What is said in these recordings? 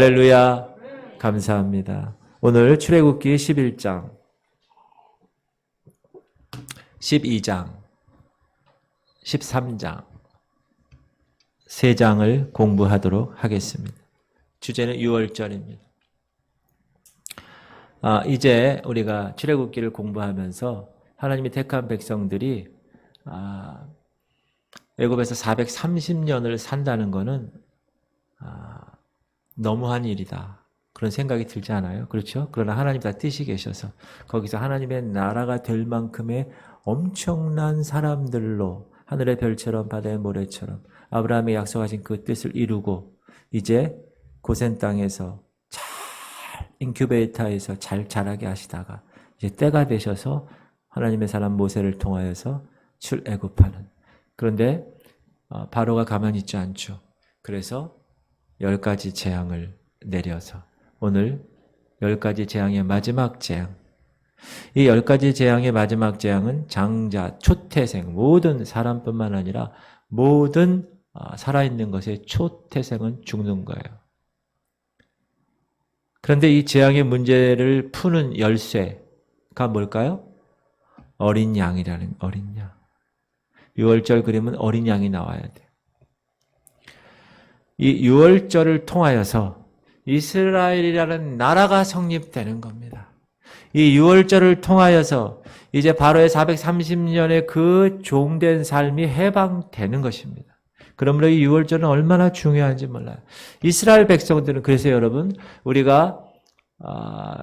할렐루야. 감사합니다. 오늘 출애굽기 11장, 12장, 13장, 세 장을 공부하도록 하겠습니다. 주제는 유월절입니다. 이제 우리가 출애굽기를 공부하면서 하나님이 택한 백성들이 애굽에서 430년을 산다는 것은 너무한 일이다. 그런 생각이 들지 않아요? 그렇죠? 그러나 하나님 다 뜻이 계셔서 거기서 하나님의 나라가 될 만큼의 엄청난 사람들로 하늘의 별처럼 바다의 모래처럼 아브라함이 약속하신 그 뜻을 이루고 이제 고센 땅에서 잘 인큐베이터에서 잘 자라게 하시다가 이제 때가 되셔서 하나님의 사람 모세를 통하여서 출애굽하는. 그런데 바로가 가만히 있지 않죠. 그래서 10가지 재앙을 내려서 오늘 10가지 재앙의 마지막 재앙. 이 10가지 재앙의 마지막 재앙은 장자, 초태생, 모든 사람뿐만 아니라 모든 살아있는 것의 초태생은 죽는 거예요. 그런데 이 재앙의 문제를 푸는 열쇠가 뭘까요? 어린 양이라는 어린 양. 6월절 그림은 어린 양이 나와야 돼요. 이 유월절을 통하여서 이스라엘이라는 나라가 성립되는 겁니다. 이 유월절을 통하여서 이제 바로의 430년의 그 종된 삶이 해방되는 것입니다. 그러므로 이 유월절은 얼마나 중요한지 몰라요. 이스라엘 백성들은 그래서 여러분 우리가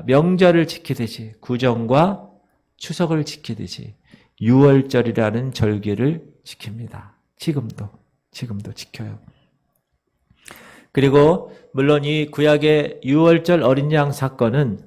명절을 지키듯이 구정과 추석을 지키듯이 유월절이라는 절기를 지킵니다. 지금도 지켜요. 그리고 물론 이 구약의 유월절 어린 양 사건은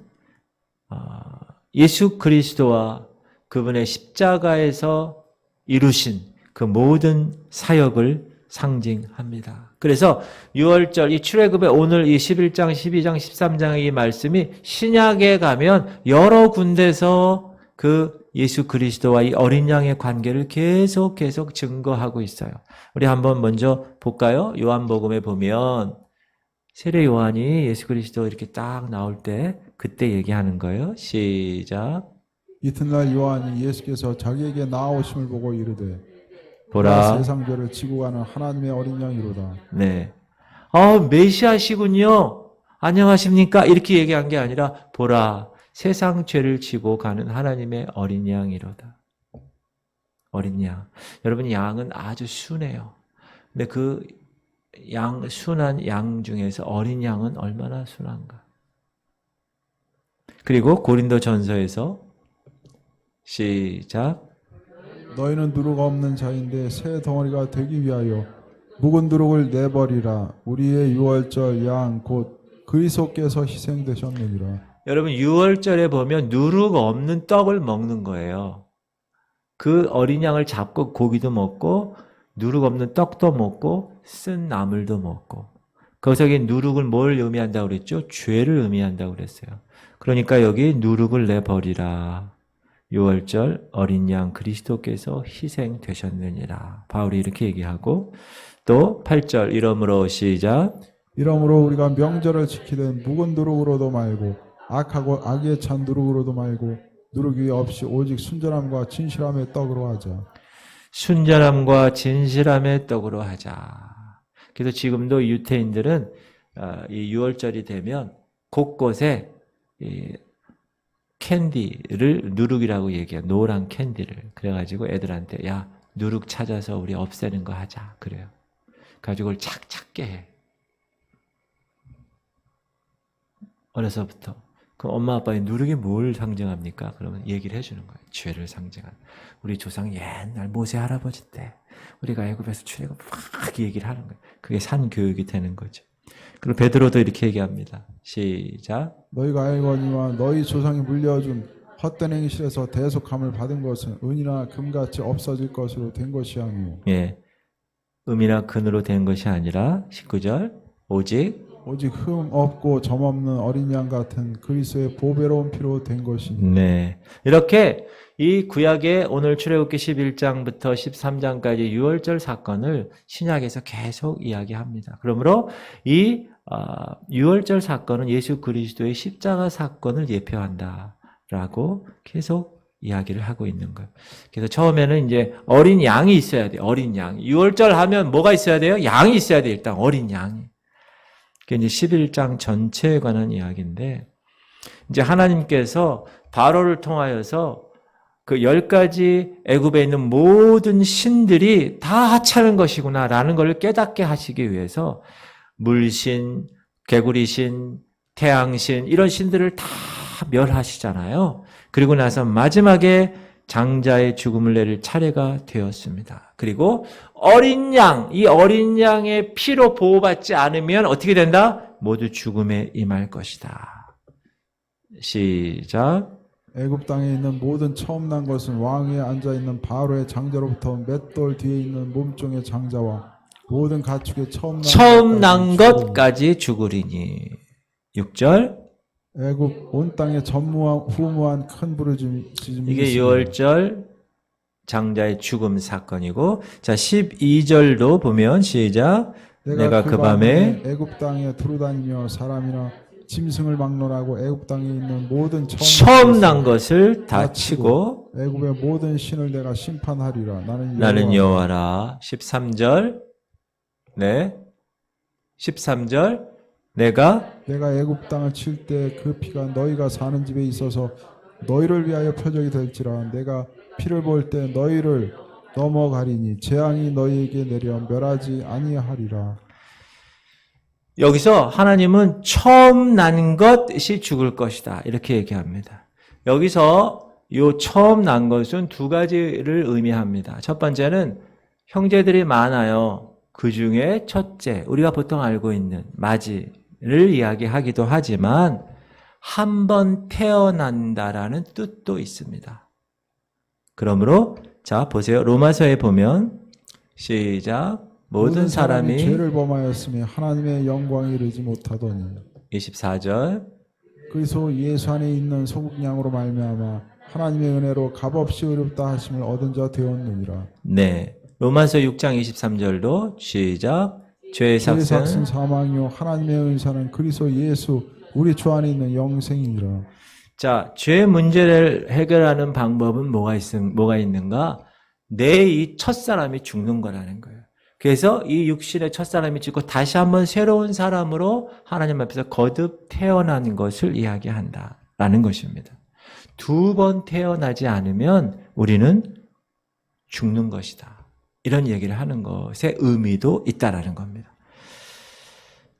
예수 그리스도와 그분의 십자가에서 이루신 그 모든 사역을 상징합니다. 그래서 유월절 이 출애굽의 오늘 이 11장, 12장, 13장의 이 말씀이 신약에 가면 여러 군데서 그 예수 그리스도와 이 어린 양의 관계를 계속 증거하고 있어요. 우리 한번 먼저 볼까요? 요한복음에 보면 세례 요한이 예수 그리스도 이렇게 딱 나올 때 그때 얘기하는 거예요. 시작. 이튿날 요한이 예수께서 자기에게 나아오심을 보고 이르되 보라 세상 죄를 지고 가는 하나님의 어린 양이로다. 네. 메시아시군요. 안녕하십니까? 이렇게 얘기한 게 아니라 보라 세상 죄를 지고 가는 하나님의 어린 양이로다. 어린 양. 여러분 양은 아주 순해요. 근데 그 순한 양 중에서 어린 양은 얼마나 순한가. 그리고 고린도 전서에서 시작. 너희는 누룩 없는 자인데 새 덩어리가 되기 위하여 묵은 누룩을 내버리라. 우리의 유월절 양 곧 그리스도께서 희생되셨느니라. 여러분 유월절에 보면 누룩 없는 떡을 먹는 거예요. 그 어린 양을 잡고 고기도 먹고 누룩 없는 떡도 먹고 쓴 나물도 먹고. 거기서 누룩을 뭘 의미한다고 그랬죠? 죄를 의미한다고 그랬어요. 그러니까 여기 누룩을 내버리라. 유월절 어린 양 그리스도께서 희생되셨느니라. 바울이 이렇게 얘기하고 또 8절 이러므로 시작. 이러므로 우리가 명절을 지키되 묵은 누룩으로도 말고 악하고 악에 찬 누룩으로도 말고 누룩이 없이 오직 순전함과 진실함의 떡으로 하자. 순전함과 진실함의 떡으로 하자. 그래서 지금도 유태인들은 이 6월절이 되면 곳곳에 이 캔디를 누룩이라고 얘기해요. 노란 캔디를. 그래가지고 애들한테 야 누룩 찾아서 우리 없애는 거 하자. 그래요. 가지고 그걸 착착게 해. 어려서부터. 그럼 엄마 아빠의 누룩이 뭘 상징합니까? 그러면 얘기를 해주는 거예요. 죄를 상징하는. 우리 조상 옛날 모세 할아버지 때 우리가 애굽에서 출애굽 막 얘기를 하는 거예요. 그게 산교육이 되는 거죠. 그리고 베드로도 이렇게 얘기합니다. 시작. 너희가 알거니와 너희 조상이 물려준 헛된 행실에서 대속함을 받은 것은 은이나 금같이 없어질 것으로 된 것이 아니오. 예, 음이나 근으로 된 것이 아니라 19절 오직 흠 없고 점 없는 어린 양 같은 그리스도의 보배로운 피로 된 것이니. 네, 이렇게 이 구약의 오늘 출애굽기 11장부터 13장까지 유월절 사건을 신약에서 계속 이야기합니다. 그러므로 이 유월절 사건은 예수 그리스도의 십자가 사건을 예표한다라고 계속 이야기를 하고 있는 거예요. 그래서 처음에는 이제 어린 양이 있어야 돼요. 어린 양. 유월절 하면 뭐가 있어야 돼요? 양이 있어야 돼요. 일단 어린 양이. 그게 이제 11장 전체에 관한 이야기인데, 이제 하나님께서 바로를 통하여서 그 10가지 애굽에 있는 모든 신들이 다 하찮은 것이구나라는 걸 깨닫게 하시기 위해서 물신, 개구리신, 태양신 이런 신들을 다 멸하시잖아요. 그리고 나서 마지막에 장자의 죽음을 내릴 차례가 되었습니다. 그리고 어린 양, 이 어린 양의 피로 보호받지 않으면 어떻게 된다? 모두 죽음에 임할 것이다. 시작. 애굽 땅에 있는 모든 처음 난 것은 왕 위에 앉아 있는 바로의 장자로부터 맷돌 뒤에 있는 몸종의 장자와 모든 가축의 처음 난 것까지 죽으리니. 6절. 애굽 온 땅에 후무한 큰 부르짖음이 이게 있으며. 6월절 장자의 죽음 사건이고, 자 12절도 보면 시작. 내가 그 밤에 애굽 땅에 두루다니며 사람이나 짐승을 막론하고 애굽 땅에 있는 모든 처음 난 것을 다 치고 애굽의 모든 신을 내가 심판하리라. 나는 여호와라. 13절. 네. 13절. 내가 애굽 땅을 칠 때 그 피가 너희가 사는 집에 있어서 너희를 위하여 표적이 될지라. 내가 피를 볼 때 너희를 넘어가리니 재앙이 너희에게 내려 멸하지 아니하리라. 여기서 하나님은 처음 난 것이 죽을 것이다. 이렇게 얘기합니다. 여기서 이 처음 난 것은 두 가지를 의미합니다. 첫 번째는 형제들이 많아요. 그 중에 첫째, 우리가 보통 알고 있는 마지를 이야기하기도 하지만 한 번 태어난다라는 뜻도 있습니다. 그러므로 자 보세요. 로마서에 보면 시작. 모든 사람이 죄를 범하였으며 하나님의 영광에 이르지 못하더니. 24절. 그리스도 예수 안에 있는 소국 양으로 말미암아 하나님의 은혜로 값없이 의롭다 하심을 얻은 자 되었느니라. 네. 로마서 6장 23절도 시작. 죄의 삭은 사망이요 하나님의 은사는 그리스도 예수 우리 주 안에 있는 영생이니라. 자, 죄 문제를 해결하는 방법은 뭐가 있는가? 내 이 첫사람이 죽는 거라는 거예요. 그래서 이 육신의 첫사람이 죽고 다시 한번 새로운 사람으로 하나님 앞에서 거듭 태어난 것을 이야기한다라는 것입니다. 두 번 태어나지 않으면 우리는 죽는 것이다. 이런 얘기를 하는 것의 의미도 있다라는 겁니다.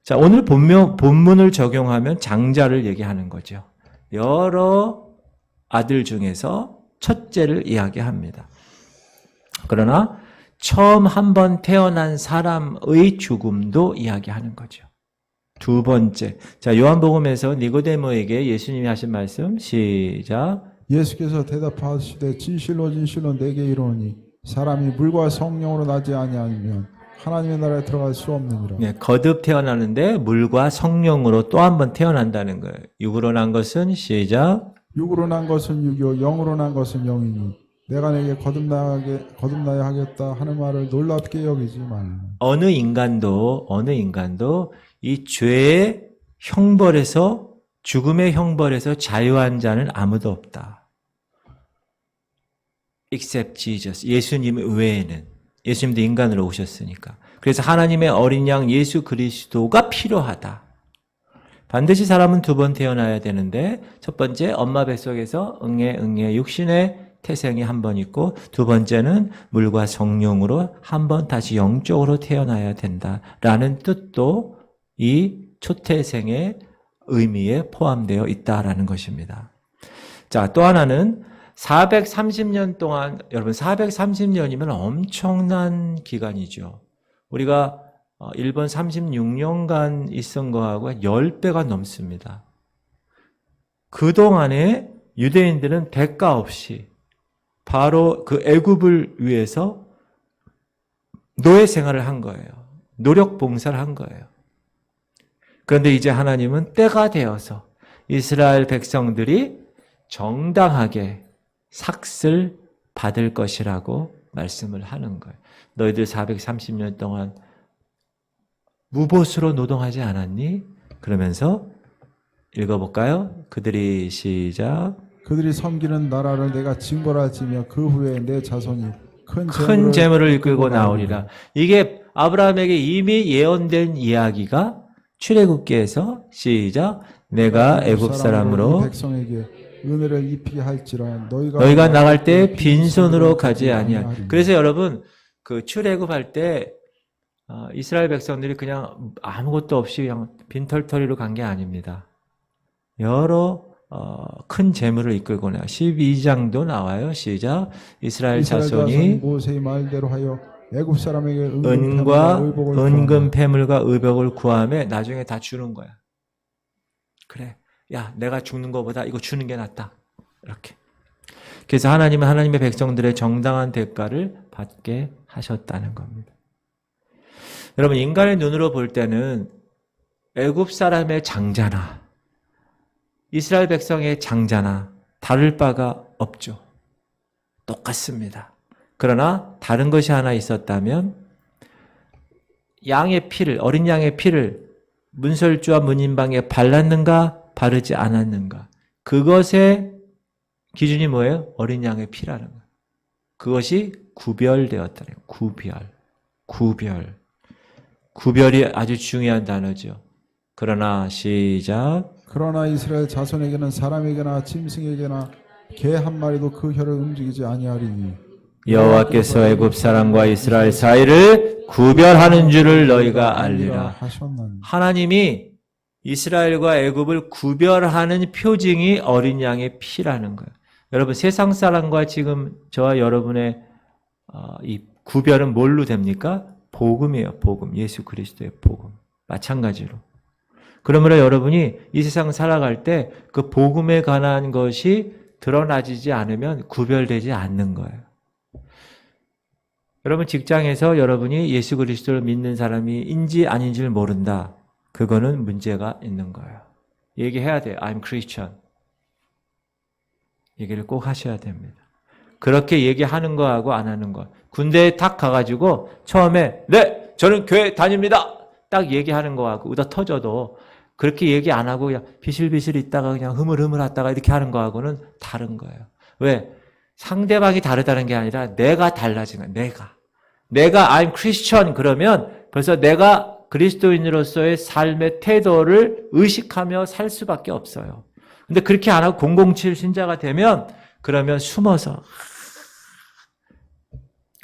자, 오늘 본문을 적용하면 장자를 얘기하는 거죠. 여러 아들 중에서 첫째를 이야기합니다. 그러나 처음 한 번 태어난 사람의 죽음도 이야기하는 거죠. 두 번째. 자, 요한복음에서 니고데모에게 예수님이 하신 말씀 시작. 예수께서 대답하시되 진실로 진실로 내게 이르노니 사람이 물과 성령으로 나지 아니하면 하나님의 나라에 들어갈 수 없느니라. 네, 거듭 태어나는데 물과 성령으로 또 한 번 태어난다는 거예요. 육으로 난 것은 시작. 육으로 난 것은 육이요 영으로 난 것은 영이니 내가 내게 거듭나야 하겠다 하는 말을 놀랍게 여기지 말라. 어느 인간도 이 죄의 형벌에서 죽음의 형벌에서 자유한 자는 아무도 없다. Except Jesus. 예수님 외에는. 예수님도 인간으로 오셨으니까. 그래서 하나님의 어린 양 예수 그리스도가 필요하다. 반드시 사람은 두 번 태어나야 되는데 첫 번째 엄마 뱃속에서 응애 육신의 태생이 한 번 있고 두 번째는 물과 성령으로 한 번 다시 영적으로 태어나야 된다라는 뜻도 이 초태생의 의미에 포함되어 있다라는 것입니다. 자, 또 하나는 430년 동안, 여러분 430년이면 엄청난 기간이죠. 우리가 일본 36년간 있은 거하고 10배가 넘습니다. 그동안에 유대인들은 대가 없이 바로 그 애굽을 위해서 노예 생활을 한 거예요. 노력 봉사를 한 거예요. 그런데 이제 하나님은 때가 되어서 이스라엘 백성들이 정당하게 삭슬 받을 것이라고 말씀을 하는 거예요. 너희들 430년 동안 무보수로 노동하지 않았니? 그러면서 읽어볼까요? 그들이 시작. 그들이 섬기는 나라를 내가 징벌하지며 그 후에 내 자손이 큰 재물을 이끌고 나오리라. 이게 아브라함에게 이미 예언된 이야기가 출애굽기에서 시작. 내가 애굽 사람으로 이 백성에게 은혜를 입히게 할지라 너희가 나갈 때 빈손으로 가지 아니하리라. 그래서 여러분 그 출애굽할 때 이스라엘 백성들이 그냥 아무것도 없이 그냥 빈털터리로 간 게 아닙니다. 여러 큰 재물을 이끌고 나와 12장도 나와요. 시작. 이스라엘 자손이 모세의 말대로 하여 애굽 사람에게 은금 패물과 의복을 구하며 나중에 다 주는 거야. 그래. 야, 내가 죽는 것보다 이거 주는 게 낫다. 이렇게. 그래서 하나님은 하나님의 백성들의 정당한 대가를 받게 하셨다는 겁니다. 여러분, 인간의 눈으로 볼 때는 애굽 사람의 장자나 이스라엘 백성의 장자나 다를 바가 없죠. 똑같습니다. 그러나 다른 것이 하나 있었다면 양의 피를, 어린 양의 피를 문설주와 문인방에 발랐는가 바르지 않았는가. 그것의 기준이 뭐예요? 어린 양의 피라는 거예요. 그것이 구별되었다는 거예요. 구별이 아주 중요한 단어죠. 그러나 시작. 그러나 이스라엘 자손에게는 사람에게나 짐승에게나 개 한 마리도 그 혀를 움직이지 아니하리니 여호와께서 애굽 사람과 이스라엘 사이를 구별하는 줄을 너희가 알리라. 하나님이 이스라엘과 애굽을 구별하는 표징이 어린 양의 피라는 거예요. 여러분 세상 사람과 지금 저와 여러분의 이 구별은 뭘로 됩니까? 복음이에요. 복음. 예수 그리스도의 복음. 마찬가지로. 그러므로 여러분이 이 세상 살아갈 때 그 복음에 관한 것이 드러나지지 않으면 구별되지 않는 거예요. 여러분 직장에서 여러분이 예수 그리스도를 믿는 사람인지 아닌지를 모른다. 그거는 문제가 있는 거예요. 얘기해야 돼요. I'm Christian. 얘기를 꼭 하셔야 됩니다. 그렇게 얘기하는 거하고 안 하는 거. 군대에 탁 가가지고 처음에 네! 저는 교회 다닙니다. 딱 얘기하는 거하고 의다 터져도 그렇게 얘기 안 하고 그냥 비실비실 있다가 그냥 흐물흐물 하다가 이렇게 하는 거하고는 다른 거예요. 왜? 상대방이 다르다는 게 아니라 내가 달라진 거예요. 내가 I'm Christian 그러면 벌써 내가 그리스도인으로서의 삶의 태도를 의식하며 살 수밖에 없어요. 근데 그렇게 안 하고 007 신자가 되면 그러면 숨어서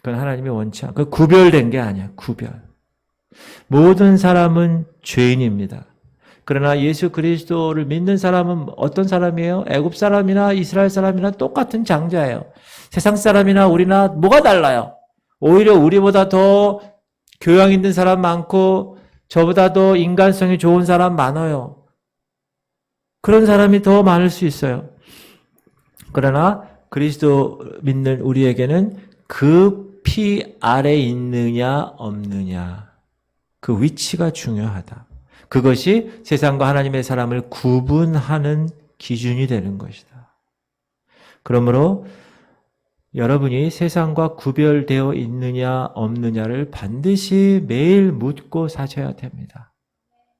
그건 하나님이 원치 않고 구별된 게 아니야. 구별. 모든 사람은 죄인입니다. 그러나 예수 그리스도를 믿는 사람은 어떤 사람이에요? 애굽 사람이나 이스라엘 사람이나 똑같은 장자예요. 세상 사람이나 우리나 뭐가 달라요? 오히려 우리보다 더 교양 있는 사람 많고 저보다도 인간성이 좋은 사람 많아요. 그런 사람이 더 많을 수 있어요. 그러나 그리스도 믿는 우리에게는 그 피 아래 있느냐 없느냐 그 위치가 중요하다. 그것이 세상과 하나님의 사람을 구분하는 기준이 되는 것이다. 그러므로 여러분이 세상과 구별되어 있느냐 없느냐를 반드시 매일 묻고 사셔야 됩니다.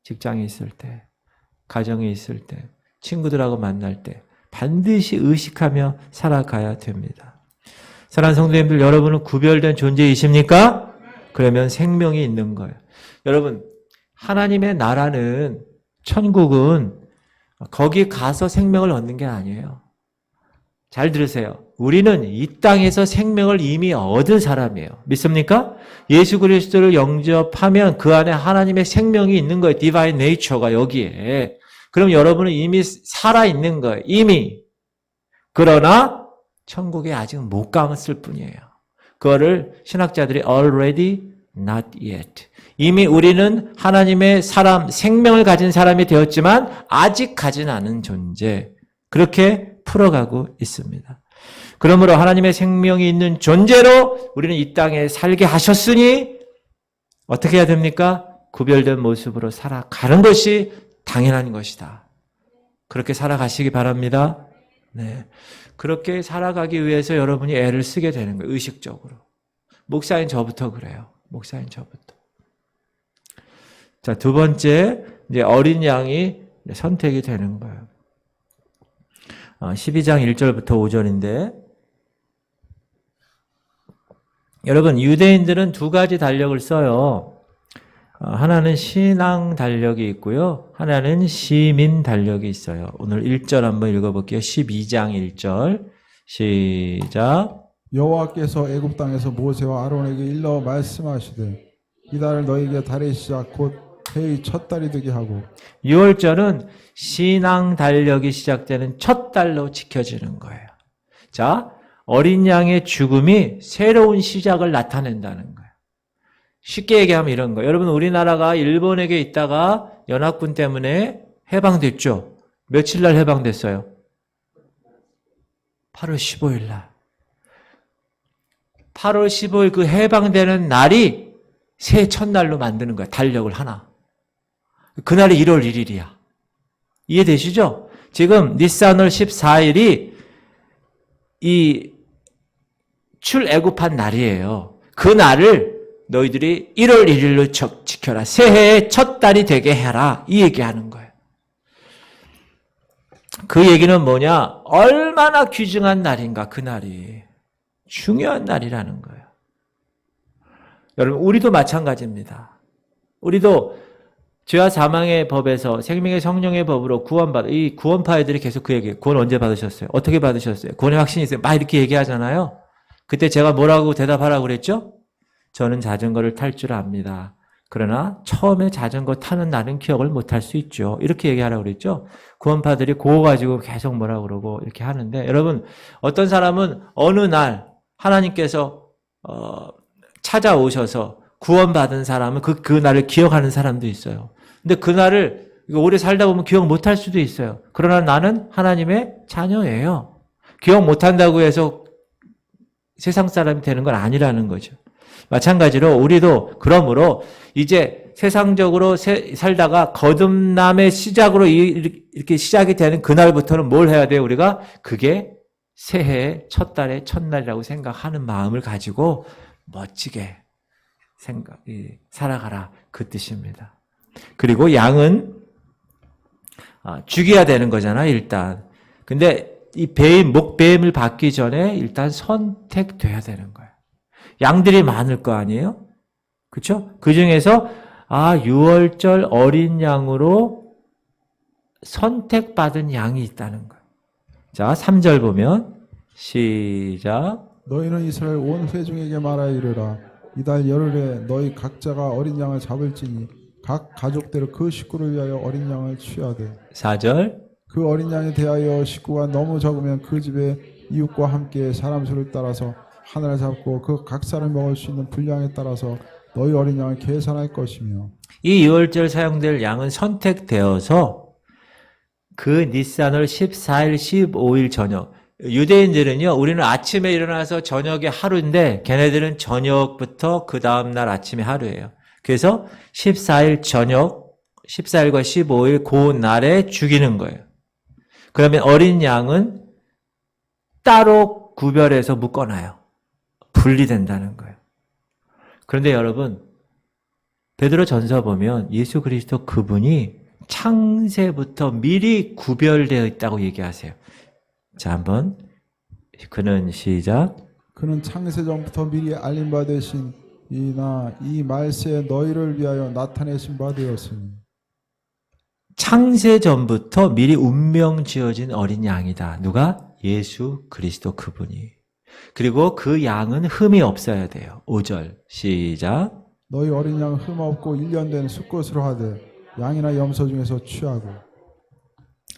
직장에 있을 때, 가정에 있을 때, 친구들하고 만날 때 반드시 의식하며 살아가야 됩니다. 사랑하는 성도님들, 여러분은 구별된 존재이십니까? 그러면 생명이 있는 거예요. 여러분, 하나님의 나라는, 천국은 거기 가서 생명을 얻는 게 아니에요. 잘 들으세요. 우리는 이 땅에서 생명을 이미 얻은 사람이에요. 믿습니까? 예수 그리스도를 영접하면 그 안에 하나님의 생명이 있는 거예요. 디바인 네이처가 여기에. 그럼 여러분은 이미 살아있는 거예요. 이미. 그러나 천국에 아직 못 갔을 뿐이에요. 그거를 신학자들이 already not yet. 이미 우리는 하나님의 사람, 생명을 가진 사람이 되었지만 아직 가진 않은 존재. 그렇게 풀어가고 있습니다. 그러므로 하나님의 생명이 있는 존재로 우리는 이 땅에 살게 하셨으니 어떻게 해야 됩니까? 구별된 모습으로 살아가는 것이 당연한 것이다. 그렇게 살아가시기 바랍니다. 네. 그렇게 살아가기 위해서 여러분이 애를 쓰게 되는 거예요. 의식적으로. 목사인 저부터 그래요. 목사인 저부터. 자, 두 번째, 이제 어린 양이 선택이 되는 거예요. 12장 1절부터 5절인데, 여러분, 유대인들은 두 가지 달력을 써요. 하나는 신앙 달력이 있고요. 하나는 시민 달력이 있어요. 오늘 1절 한번 읽어볼게요. 12장 1절. 시작. 여호와께서 애굽 땅에서 모세와 아론에게 일러 말씀하시되 이달을 너희에게 달의 시작 곧 해의 첫 달이 되게 하고 6월절은 신앙 달력이 시작되는 첫 달로 지켜지는 거예요. 자, 어린 양의 죽음이 새로운 시작을 나타낸다는 거예요. 쉽게 얘기하면 이런 거예요. 여러분, 우리나라가 일본에게 있다가 연합군 때문에 해방됐죠? 며칠 날 해방됐어요? 8월 15일 날. 8월 15일 그 해방되는 날이 새해 첫날로 만드는 거야. 달력을 하나. 그날이 1월 1일이야. 이해되시죠? 지금 니산월 14일이 이 출애굽한 날이에요. 그 날을 너희들이 1월 1일로 지켜라. 새해의 첫 달이 되게 해라. 이 얘기하는 거예요. 그 얘기는 뭐냐? 얼마나 귀중한 날인가, 그 날이. 중요한 날이라는 거예요. 여러분, 우리도 마찬가지입니다. 우리도 죄와 사망의 법에서 생명의 성령의 법으로 이 구원파애들이 계속 그 얘기해요. 구원 언제 받으셨어요? 어떻게 받으셨어요? 구원의 확신이 있어요? 막 이렇게 얘기하잖아요. 그때 제가 뭐라고 대답하라고 그랬죠? 저는 자전거를 탈 줄 압니다. 그러나 처음에 자전거 타는 날은 기억을 못할 수 있죠. 이렇게 얘기하라고 그랬죠? 구원파들이 그거 가지고 계속 뭐라고 그러고 이렇게 하는데, 여러분, 어떤 사람은 어느 날 하나님께서 찾아오셔서 구원받은 사람은 그 날을 기억하는 사람도 있어요. 근데 그 날을 오래 살다 보면 기억 못할 수도 있어요. 그러나 나는 하나님의 자녀예요. 기억 못한다고 해서 세상 사람이 되는 건 아니라는 거죠. 마찬가지로 우리도 그러므로 이제 세상적으로 살다가 거듭남의 시작으로 이렇게 시작이 되는 그날부터는 뭘 해야 돼요? 우리가 그게 새해의 첫 달의 첫날이라고 생각하는 마음을 가지고 멋지게 살아가라, 그 뜻입니다. 그리고 양은 죽여야 되는 거잖아요, 일단. 근데 이 목배임을 받기 전에 일단 선택돼야 되는 거예요. 양들이 많을 거 아니에요? 그렇죠? 그 중에서 6월절 어린 양으로 선택받은 양이 있다는 거예요. 자, 3절 보면 시작. 너희는 이스라엘 온 회중에게 말하여 이르라 이달 열흘에 너희 각자가 어린 양을 잡을지니 각 가족대로 그 식구를 위하여 어린 양을 취하되 4절. 그 어린 양에 대하여 식구가 너무 적으면 그 집의 이웃과 함께 사람 수를 따라서 하나를 잡고 그 각 사람이 먹을 수 있는 분량에 따라서 너희 어린 양을 계산할 것이며 이 6월절 사용될 양은 선택되어서 그 니산월 14일, 15일 저녁. 유대인들은요, 우리는 아침에 일어나서 저녁에 하루인데 걔네들은 저녁부터 그 다음날 아침에 하루예요. 그래서 14일 저녁, 14일과 15일 그 날에 죽이는 거예요. 그러면 어린 양은 따로 구별해서 묶어놔요. 분리된다는 거예요. 그런데 여러분, 베드로 전서 보면 예수 그리스도 그분이 창세부터 미리 구별되어 있다고 얘기하세요. 자, 한번 그는 시작. 그는 창세전부터 미리 알림 바 되신 이나 이 말세에 너희를 위하여 나타내신 바 되었으니 창세전부터 미리 운명 지어진 어린 양이다. 누가? 예수 그리스도 그분이. 그리고 그 양은 흠이 없어야 돼요. 5절 시작. 너희 어린 양 흠 없고 1년 된 수컷으로 하되 양이나 염소 중에서 취하고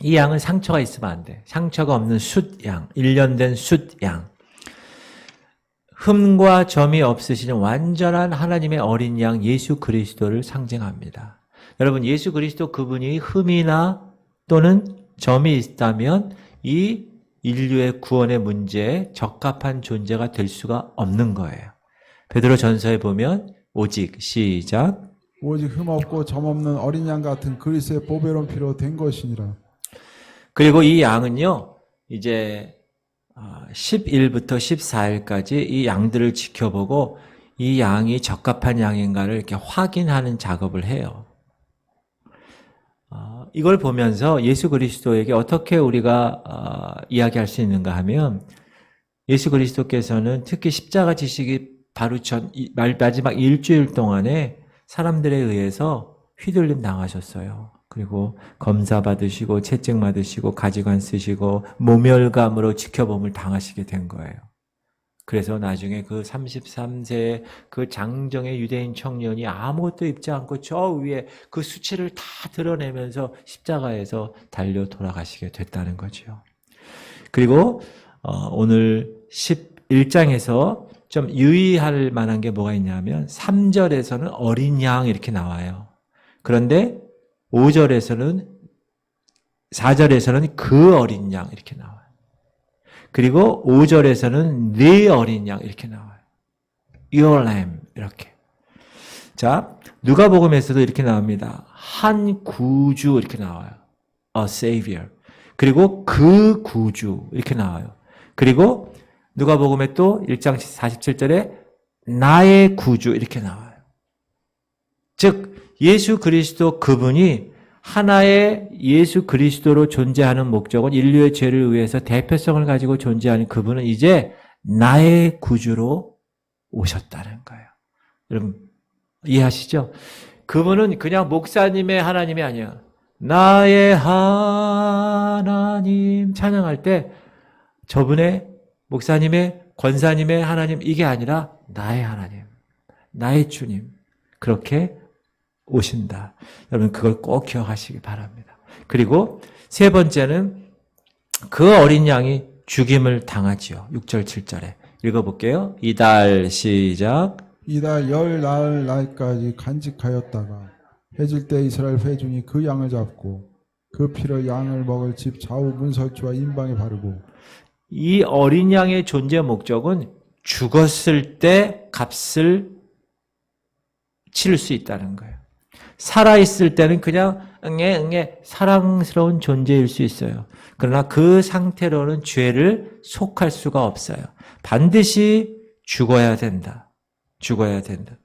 이 양은 상처가 있으면 안 돼. 상처가 없는 숫양, 1년 된 숫양. 흠과 점이 없으신 완전한 하나님의 어린 양 예수 그리스도를 상징합니다. 여러분, 예수 그리스도 그분이 흠이나 또는 점이 있다면 이 인류의 구원의 문제에 적합한 존재가 될 수가 없는 거예요. 베드로 전서에 보면 오직 시작. 오직 흠 없고 점 없는 어린 양 같은 그리스도의 보배로운 피로 된 것이니라. 그리고 이 양은요, 이제 10일부터 14일까지 이 양들을 지켜보고 이 양이 적합한 양인가를 이렇게 확인하는 작업을 해요. 이걸 보면서 예수 그리스도에게 어떻게 우리가 이야기할 수 있는가 하면 예수 그리스도께서는 특히 십자가 지시기 바로 전 마지막 일주일 동안에 사람들에 의해서 휘둘림 당하셨어요. 그리고 검사 받으시고 채찍 맞으시고 가지관 쓰시고 모멸감으로 지켜봄을 당하시게 된 거예요. 그래서 나중에 그 33세 그 장정의 유대인 청년이 아무것도 입지 않고 저 위에 그 수치를 다 드러내면서 십자가에서 달려 돌아가시게 됐다는 거죠. 그리고 오늘 11장에서 좀 유의할 만한 게 뭐가 있냐면 3절에서는 어린 양 이렇게 나와요. 그런데 5절에서는 4절에서는 그 어린 양 이렇게 나와요. 그리고 5절에서는 네 어린 양 이렇게 나와요. Your lamb 이렇게. 자, 누가복음에서도 이렇게 나옵니다. 한 구주 이렇게 나와요. A savior. 그리고 그 구주 이렇게 나와요. 그리고 누가복음에 또 1장 47절에 나의 구주 이렇게 나와요. 즉 예수 그리스도 그분이 하나의 예수 그리스도로 존재하는 목적은 인류의 죄를 위해서 대표성을 가지고 존재하는 그분은 이제 나의 구주로 오셨다는 거예요. 여러분 이해하시죠? 그분은 그냥 목사님의 하나님이 아니야. 나의 하나님 찬양할 때 저분의 목사님의 권사님의 하나님 이게 아니라 나의 하나님, 나의 주님 그렇게 오신다. 여러분 그걸 꼭 기억하시기 바랍니다. 그리고 세 번째는 그 어린 양이 죽임을 당하지요. 6절 7절에 읽어볼게요. 이달 시작. 이달 열 나흘 날까지 간직하였다가 해질 때 이스라엘 회중이 그 양을 잡고 그 피를 양을 먹을 집 좌우 문설주와 임방에 바르고. 이 어린 양의 존재 목적은 죽었을 때 값을 치를 수 있다는 거예요. 살아있을 때는 그냥 응애 사랑스러운 존재일 수 있어요. 그러나 그 상태로는 죄를 속할 수가 없어요. 반드시 죽어야 된다. 죽어야 된다.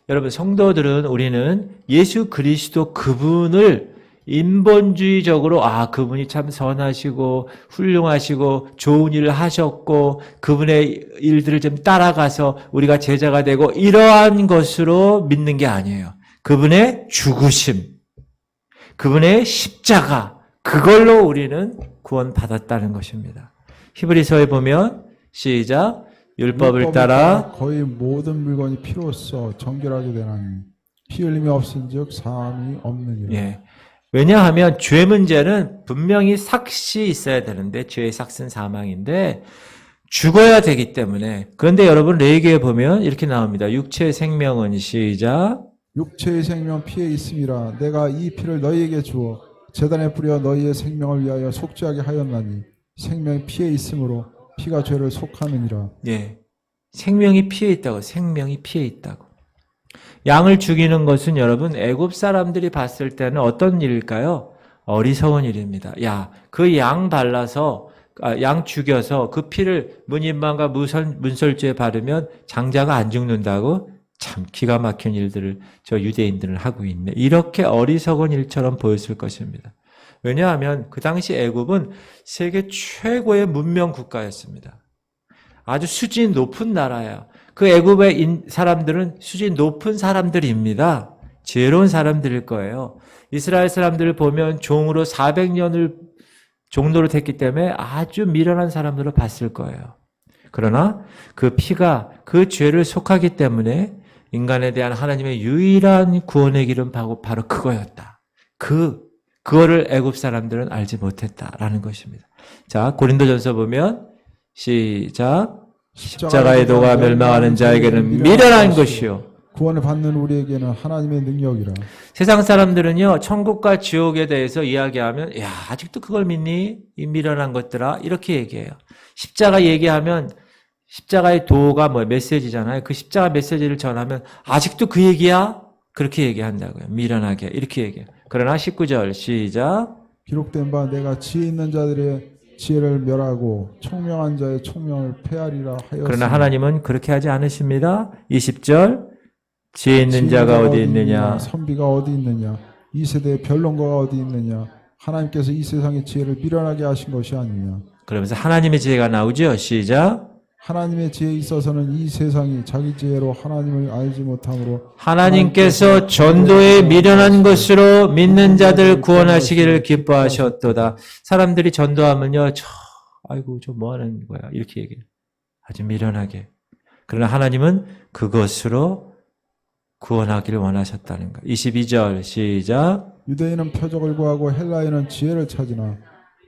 여러분 성도들은 우리는 예수 그리스도 그분을 인본주의적으로 그분이 참 선하시고 훌륭하시고 좋은 일을 하셨고 그분의 일들을 좀 따라가서 우리가 제자가 되고 이러한 것으로 믿는 게 아니에요. 그분의 죽으심, 그분의 십자가 그걸로 우리는 구원받았다는 것입니다. 히브리서에 보면 시작 율법을 따라 거의 모든 물건이 피로써 정결하게 되나니 피 흘림이 없은즉 사함이 없느니라. 예. 왜냐하면 죄 문제는 분명히 삭시 있어야 되는데 죄의 삭은 사망인데 죽어야 되기 때문에 그런데 여러분 레위기에 보면 이렇게 나옵니다. 육체의 생명은 시작 육체의 생명 피에 있음이라 내가 이 피를 너희에게 주어 제단에 뿌려 너희의 생명을 위하여 속죄하게 하였나니 생명이 피에 있으므로 피가 죄를 속하느니라. 예. 생명이 피에 있다고 생명이 피에 있다고 양을 죽이는 것은 여러분 애굽 사람들이 봤을 때는 어떤 일일까요? 어리석은 일입니다. 그 양 발라서 양 죽여서 그 피를 문인방과 문설주에 바르면 장자가 안 죽는다고 참 기가 막힌 일들을 저 유대인들은 하고 있네. 이렇게 어리석은 일처럼 보였을 것입니다. 왜냐하면 그 당시 애굽은 세계 최고의 문명 국가였습니다. 아주 수준이 높은 나라예요. 그 애굽의 사람들은 수준이 높은 사람들입니다. 지혜로운 사람들일 거예요. 이스라엘 사람들을 보면 종으로 400년을 종노릇 했기 때문에 아주 미련한 사람들로 봤을 거예요. 그러나 그 피가 그 죄를 속하기 때문에 인간에 대한 하나님의 유일한 구원의 길은 바로 그거였다. 그거를 애굽 사람들은 알지 못했다라는 것입니다. 자, 고린도전서 보면 시작. 십자가의 도가 멸망하는 자에게는 미련한 것이요 구원을 받는 우리에게는 하나님의 능력이라. 세상 사람들은요 천국과 지옥에 대해서 이야기하면 아직도 그걸 믿니? 이 미련한 것들아 이렇게 얘기해요. 십자가 얘기하면 십자가의 도가 메시지잖아요. 그 십자가 메시지를 전하면 아직도 그 얘기야? 그렇게 얘기한다고요. 미련하게 이렇게 얘기해요. 그러나 19절 시작 기록된 바 내가 지혜 있는 자들의 지혜를 멸하고 총명한 자의 총명을 폐하리라 하였으니. 그러나 하나님은 그렇게 하지 않으십니다. 20절 지혜 있는 자가 어디 있느냐 선비가 어디 있느냐 이 세대에 변론가가 어디 있느냐? 하나님께서 이 세상의 지혜를 미련하게 하신 것이 아니냐? 그러면서 하나님의 지혜가 나오죠. 시작. 하나님의 지혜에 있어서는 이 세상이 자기 지혜로 하나님을 알지 못함으로 하나님께서 전도에 미련한 것으로 믿는 자들 구원하시기를 기뻐하셨도다. 사람들이 전도하면요, 아이고, 저 뭐 하는 거야? 이렇게 얘기해요. 아주 미련하게. 그러나 하나님은 그것으로 구원하기를 원하셨다는 거예요. 22절, 시작. 유대인은 표적을 구하고 헬라인은 지혜를 찾으나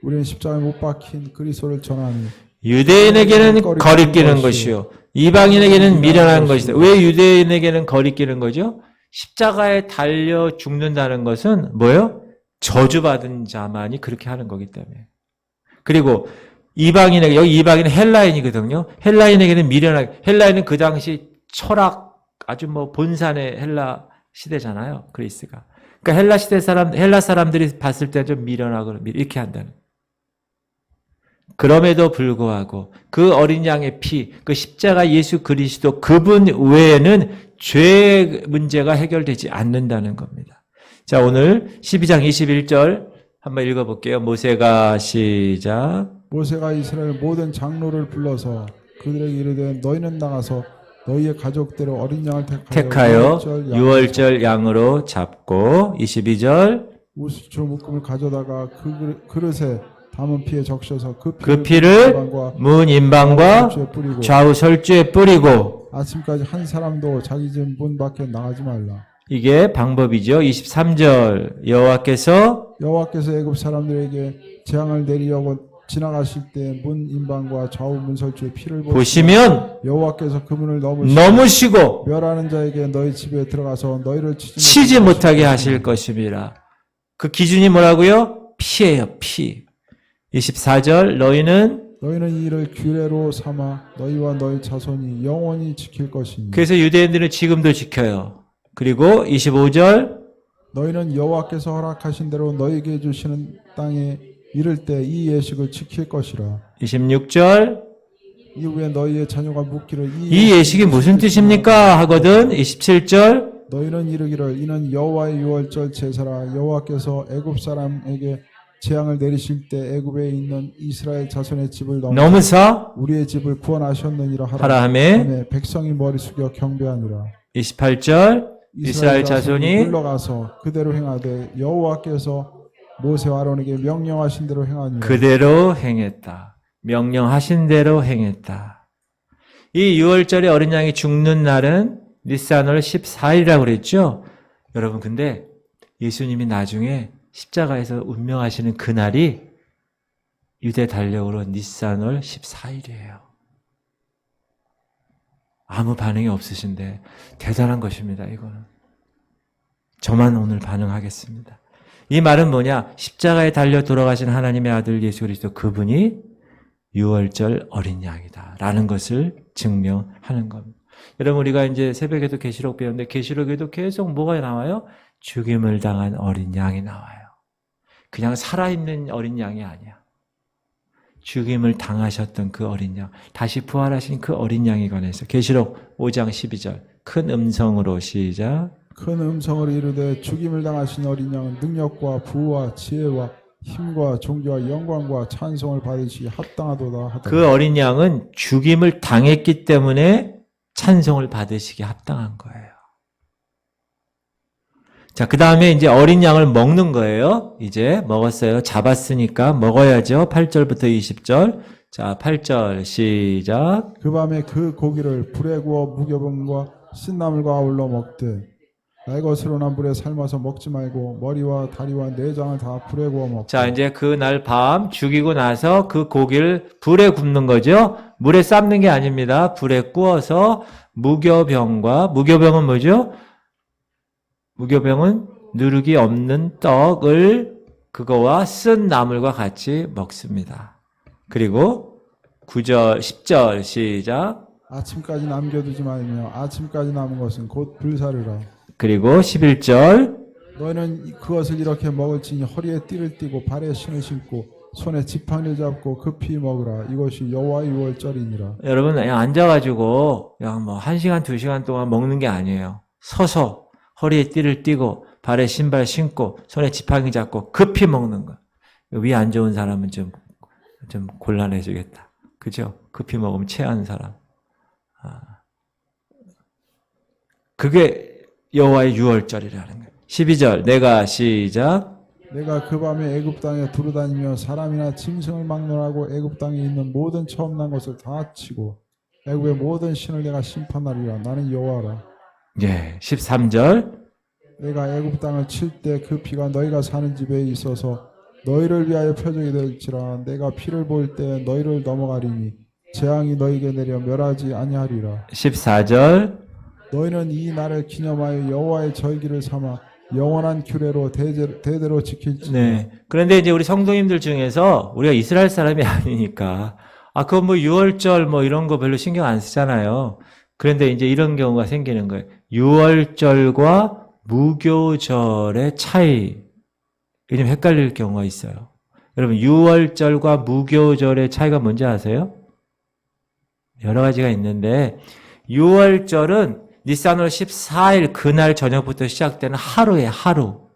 우리는 십자가에 못 박힌 그리스도를 전하니 유대인에게는 거리끼는 것이요. 이방인에게는 미련한 것이다. 왜 유대인에게는 거리끼는 거죠? 십자가에 달려 죽는다는 것은 뭐예요? 저주받은 자만이 그렇게 하는 거기 때문에. 그리고 이방인에게, 여기 이방인은 헬라인이거든요. 헬라인에게는 미련하게, 헬라인은 그 당시 철학, 아주 뭐 본산의 헬라 시대잖아요. 그리스가. 그러니까 헬라 사람들이 봤을 때 좀 미련하고 이렇게 한다는. 그럼에도 불구하고 그 어린 양의 피, 그 십자가 예수 그리스도 그분 외에는 죄 문제가 해결되지 않는다는 겁니다. 자, 오늘 12장 21절 한번 읽어볼게요. 모세가 시작. 모세가 이스라엘 모든 장로를 불러서 그들에게 이르되 너희는 나가서 너희의 가족대로 어린 양을 택하여 유월절 양으로 잡고 22절 우수초 묶음을 가져다가 그 그릇에 담은 피에 적셔서 그 피를 문 인방과 좌우 설주에 뿌리고 아침까지 한 사람도 자기 집 문 밖에 나가지 말라. 이게 방법이죠. 23절 여호와께서 애굽 사람들에게 재앙을 내리려고 지나가실 때 문 인방과 좌우 문설주의 피를 보시면 여호와께서 그 문을 넘으시고 멸하는 자에게 너희 집에 들어가서 너희를 치지 못하게 하실 것입니다. 그 기준이 뭐라고요? 피예요. 피. 24절 너희는 이 일을 규례로 삼아 너희와 너희 자손이 영원히 지킬 것이니. 그래서 유대인들은 지금도 지켜요. 그리고 25절 너희는 여호와께서 허락하신 대로 너희에게 주시는 땅에 이를 때 이 예식을 지킬 것이라. 26절 이후에 너희의 자녀가 묻기를 이 예식이 무슨 뜻입니까? 하거든. 27절 너희는 이르기를 이는 여호와의 유월절 제사라. 여호와께서 애굽 사람에게 재앙을 내리실 때 애굽에 있는 이스라엘 자손의 집을 넘으사 우리의 집을 구원하셨느니라 하라 하매 백성이 머리 숙여 경배하니라. 28절 이스라엘 자손이 물러가서 그대로 행하되 여호와께서 모세와 아론에게 명령하신 대로 행하니 그대로 행했다. 명령하신 대로 행했다. 이 6월절에 어린 양이 죽는 날은 니산월 14일이라고 그랬죠. 여러분 근데 예수님이 나중에 십자가에서 운명하시는 그날이 유대 달력으로 니산월 14일이에요. 아무 반응이 없으신데 대단한 것입니다. 이거는. 저만 오늘 반응하겠습니다. 이 말은 뭐냐? 십자가에 달려 돌아가신 하나님의 아들 예수 그리스도 그분이 유월절 어린 양이다 라는 것을 증명하는 겁니다. 여러분 우리가 이제 새벽에도 계시록 배웠는데 계시록에도 계속 뭐가 나와요? 죽임을 당한 어린 양이 나와요. 그냥 살아있는 어린 양이 아니야. 죽임을 당하셨던 그 어린 양, 다시 부활하신 그 어린 양에 관해서 계시록 5장 12절 큰 음성으로 시작. 큰 음성으로 이르되 죽임을 당하신 어린 양은 능력과 부와 지혜와 힘과 존귀와 영광과 찬송을 받으시기 합당하도다 하더라. 그 어린 양은 죽임을 당했기 때문에 찬송을 받으시기 합당한 거예요. 자, 그 다음에 이제 어린 양을 먹는 거예요. 이제 먹었어요. 잡았으니까 먹어야죠. 8절부터 20절. 자, 8절 시작. 그 밤에 그 고기를 불에 구워 무교병과 신나물과 아울러 먹되 날 것으로 난 불에 삶아서 먹지 말고 머리와 다리와 내장을 다 불에 구워 먹고. 자, 이제 그날 밤 죽이고 나서 그 고기를 불에 굽는 거죠. 물에 삶는 게 아닙니다. 불에 구워서 무교병은 뭐죠? 무교병은 누룩이 없는 떡을 그거와 쓴 나물과 같이 먹습니다. 그리고 9절, 10절 시작. 아침까지 남겨두지 말며 아침까지 남은 것은 곧 불사르라. 그리고 11절 너희는 그것을 이렇게 먹을지니 허리에 띠를 띠고 발에 신을 신고 손에 지팡이를 잡고 급히 먹으라. 이것이 여호와의 유월절이니라. 여러분 그냥 앉아가지고 그냥 뭐 1시간 2시간 동안 먹는 게 아니에요. 서서 허리에 띠를 띠고 발에 신발 신고 손에 지팡이 잡고 급히 먹는 거. 위 안 좋은 사람은 좀 곤란해지겠다. 그죠? 급히 먹으면 체하는 사람. 그게 여호와의 유월절이라는 거예요. 12절 내가 시작. 내가 그 밤에 애굽 땅에 두루다니며 사람이나 짐승을 막론하고 애굽 땅에 있는 모든 처음 난 것을 다 치고 애굽의 모든 신을 내가 심판하리라. 나는 여호와라. 예, 13절 내가 애굽 땅을 칠 때 그 피가 너희가 사는 집에 있어서 너희를 위하여 표적이 될지라. 내가 피를 볼 때 너희를 넘어가리니 재앙이 너희에게 내려 멸하지 아니하리라. 14절 너희는 이 날을 기념하여 여호와의 절기를 삼아 영원한 규례로 대대로 지킬지니. 네. 그런데 이제 우리 성도님들 중에서 우리가 이스라엘 사람이 아니니까 그건 뭐 유월절 뭐 이런 거 별로 신경 안 쓰잖아요. 그런데 이제 이런 경우가 생기는 거예요. 유월절과 무교절의 차이. 이게 좀 헷갈릴 경우가 있어요. 여러분 유월절과 무교절의 차이가 뭔지 아세요? 여러 가지가 있는데 유월절은 니산월 14일 그날 저녁부터 시작되는 하루에 하루.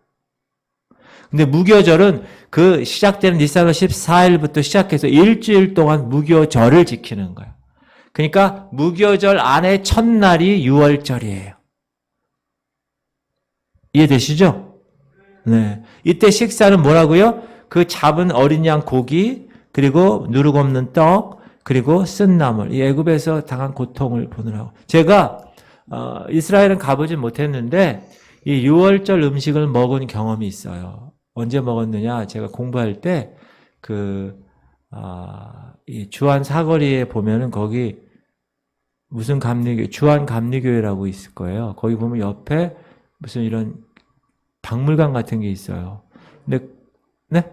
근데 무교절은 그 시작되는 니산월 14일부터 시작해서 일주일 동안 무교절을 지키는 거예요. 그러니까 무교절 안에 첫날이 유월절이에요. 이해되시죠? 네. 이때 식사는 뭐라고요? 그 잡은 어린 양 고기, 그리고 누룩 없는 떡, 그리고 쓴 나물. 이 애굽에서 당한 고통을 보느라고. 제가 이스라엘은 가보진 못했는데 이 유월절 음식을 먹은 경험이 있어요. 언제 먹었느냐? 제가 공부할 때 이 주한 사거리에 보면은 거기 무슨 감리교, 주한 감리교회라고 있을 거예요. 거기 보면 옆에 무슨 이런 박물관 같은 게 있어요. 근데 네?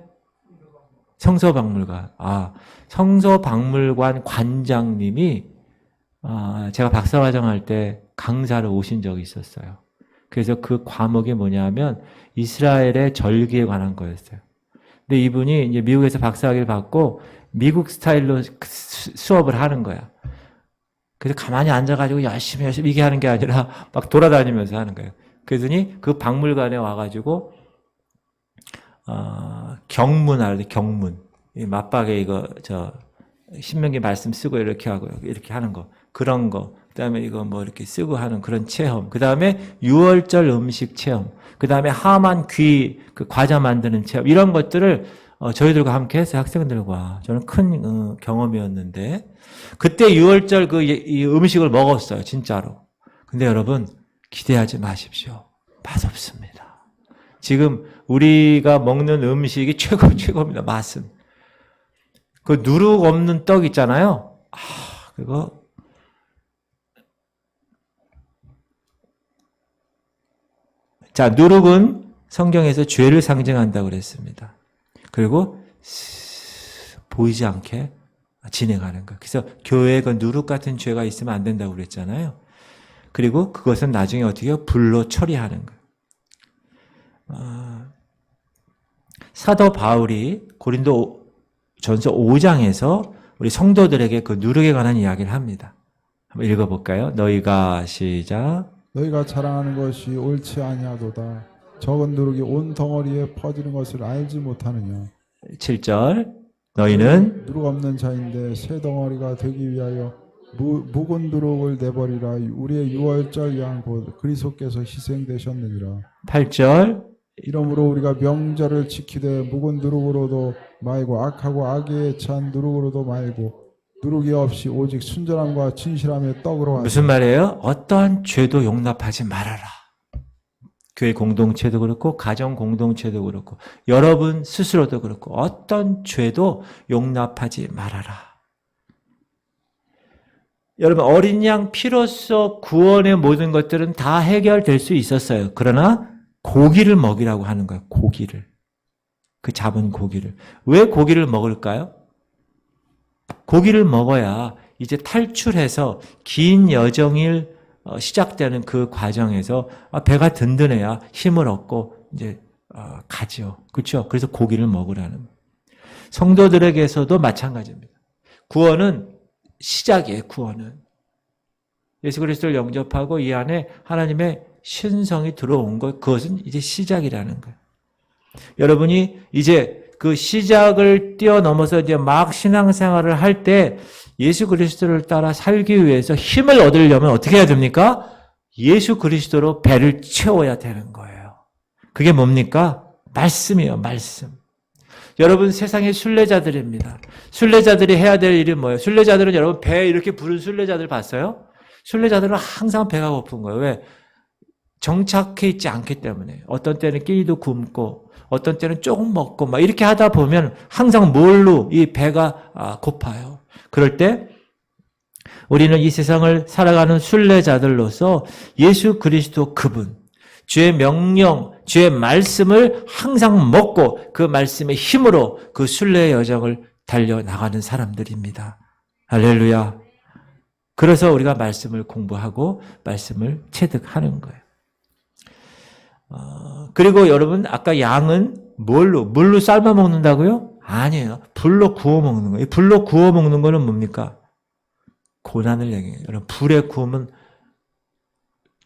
성서박물관. 성서박물관 관장님이 제가 박사과정 할 때 강사를 오신 적이 있었어요. 그래서 그 과목이 뭐냐면 이스라엘의 절기에 관한 거였어요. 근데 이분이 이제 미국에서 박사학위를 받고 미국 스타일로 수업을 하는 거야. 그래서 가만히 앉아가지고 열심히 이게 하는 게 아니라 막 돌아다니면서 하는 거예요. 그러더니 그 박물관에 와가지고 경문 알아요? 경문. 이 맞박에 이거 신명기 말씀 쓰고 이렇게 하고 이렇게 하는 거. 그런 거. 그다음에 이거 뭐 이렇게 쓰고 하는 그런 체험. 그다음에 유월절 음식 체험. 그다음에 하만 귀 그 과자 만드는 체험. 이런 것들을 저희들과 함께 해서 학생들과 저는 큰 경험이었는데 그때 유월절 이 음식을 먹었어요. 진짜로. 근데 여러분 기대하지 마십시오. 맛없습니다. 지금 우리가 먹는 음식이 최고입니다. 맛은. 그 누룩 없는 떡 있잖아요. 그거 자, 누룩은 성경에서 죄를 상징한다고 그랬습니다. 그리고 보이지 않게 진행하는 거. 그래서 교회에 그 누룩 같은 죄가 있으면 안 된다고 그랬잖아요. 그리고 그것은 나중에 어떻게 해요? 불로 처리하는 거예요. 사도 바울이 고린도 전서 5장에서 우리 성도들에게 그 누룩에 관한 이야기를 합니다. 한번 읽어볼까요? 너희가 시작. 너희가 자랑하는 것이 옳지 아니하도다. 적은 누룩이 온 덩어리에 퍼지는 것을 알지 못하느냐. 7절 너희는 누룩 없는 자인데 새 덩어리가 되기 위하여 묵은 누룩을 내버리라. 우리의 유월절 양 곧 그리스도께서 희생되셨느니라. 8절 이러므로 우리가 명절을 지키되 묵은 누룩으로도 말고 악하고 악에 찬 누룩으로도 말고 누룩이 없이 오직 순전함과 진실함의 떡으로 하자. 무슨 말이에요? 어떠한 죄도 용납하지 말아라. 교회 공동체도 그렇고 가정 공동체도 그렇고 여러분 스스로도 그렇고 어떤 죄도 용납하지 말아라. 여러분 어린 양 피로써 구원의 모든 것들은 다 해결될 수 있었어요. 그러나 고기를 먹이라고 하는 거예요. 고기를. 그 잡은 고기를. 왜 고기를 먹을까요? 고기를 먹어야 이제 탈출해서 긴 여정이 시작되는 그 과정에서 배가 든든해야 힘을 얻고 이제 가죠. 그렇죠? 그래서 고기를 먹으라는. 성도들에게서도 마찬가지입니다. 구원은 시작이에요. 구원은. 예수 그리스도를 영접하고 이 안에 하나님의 신성이 들어온 것, 그것은 이제 시작이라는 거예요. 여러분이 이제 그 시작을 뛰어넘어서 이제 막 신앙생활을 할 때 예수 그리스도를 따라 살기 위해서 힘을 얻으려면 어떻게 해야 됩니까? 예수 그리스도로 배를 채워야 되는 거예요. 그게 뭡니까? 말씀이에요, 말씀. 여러분, 세상의 순례자들입니다. 순례자들이 해야 될 일이 뭐예요? 순례자들은 여러분 배 이렇게 부른 순례자들 봤어요? 순례자들은 항상 배가 고픈 거예요. 왜? 정착해 있지 않기 때문에. 어떤 때는 끼니도 굶고 어떤 때는 조금 먹고 막 이렇게 하다 보면 항상 뭘로 이 배가 고파요. 그럴 때 우리는 이 세상을 살아가는 순례자들로서 예수 그리스도 그분, 주의 명령, 주의 말씀을 항상 먹고 그 말씀의 힘으로 그 순례의 여정을 달려나가는 사람들입니다. 할렐루야. 그래서 우리가 말씀을 공부하고 말씀을 체득하는 거예요. 그리고 여러분, 아까 양은 물로 삶아 먹는다고요? 아니에요. 불로 구워 먹는 거예요. 불로 구워 먹는 거는 뭡니까? 고난을 얘기해요. 여러분, 불에 구우면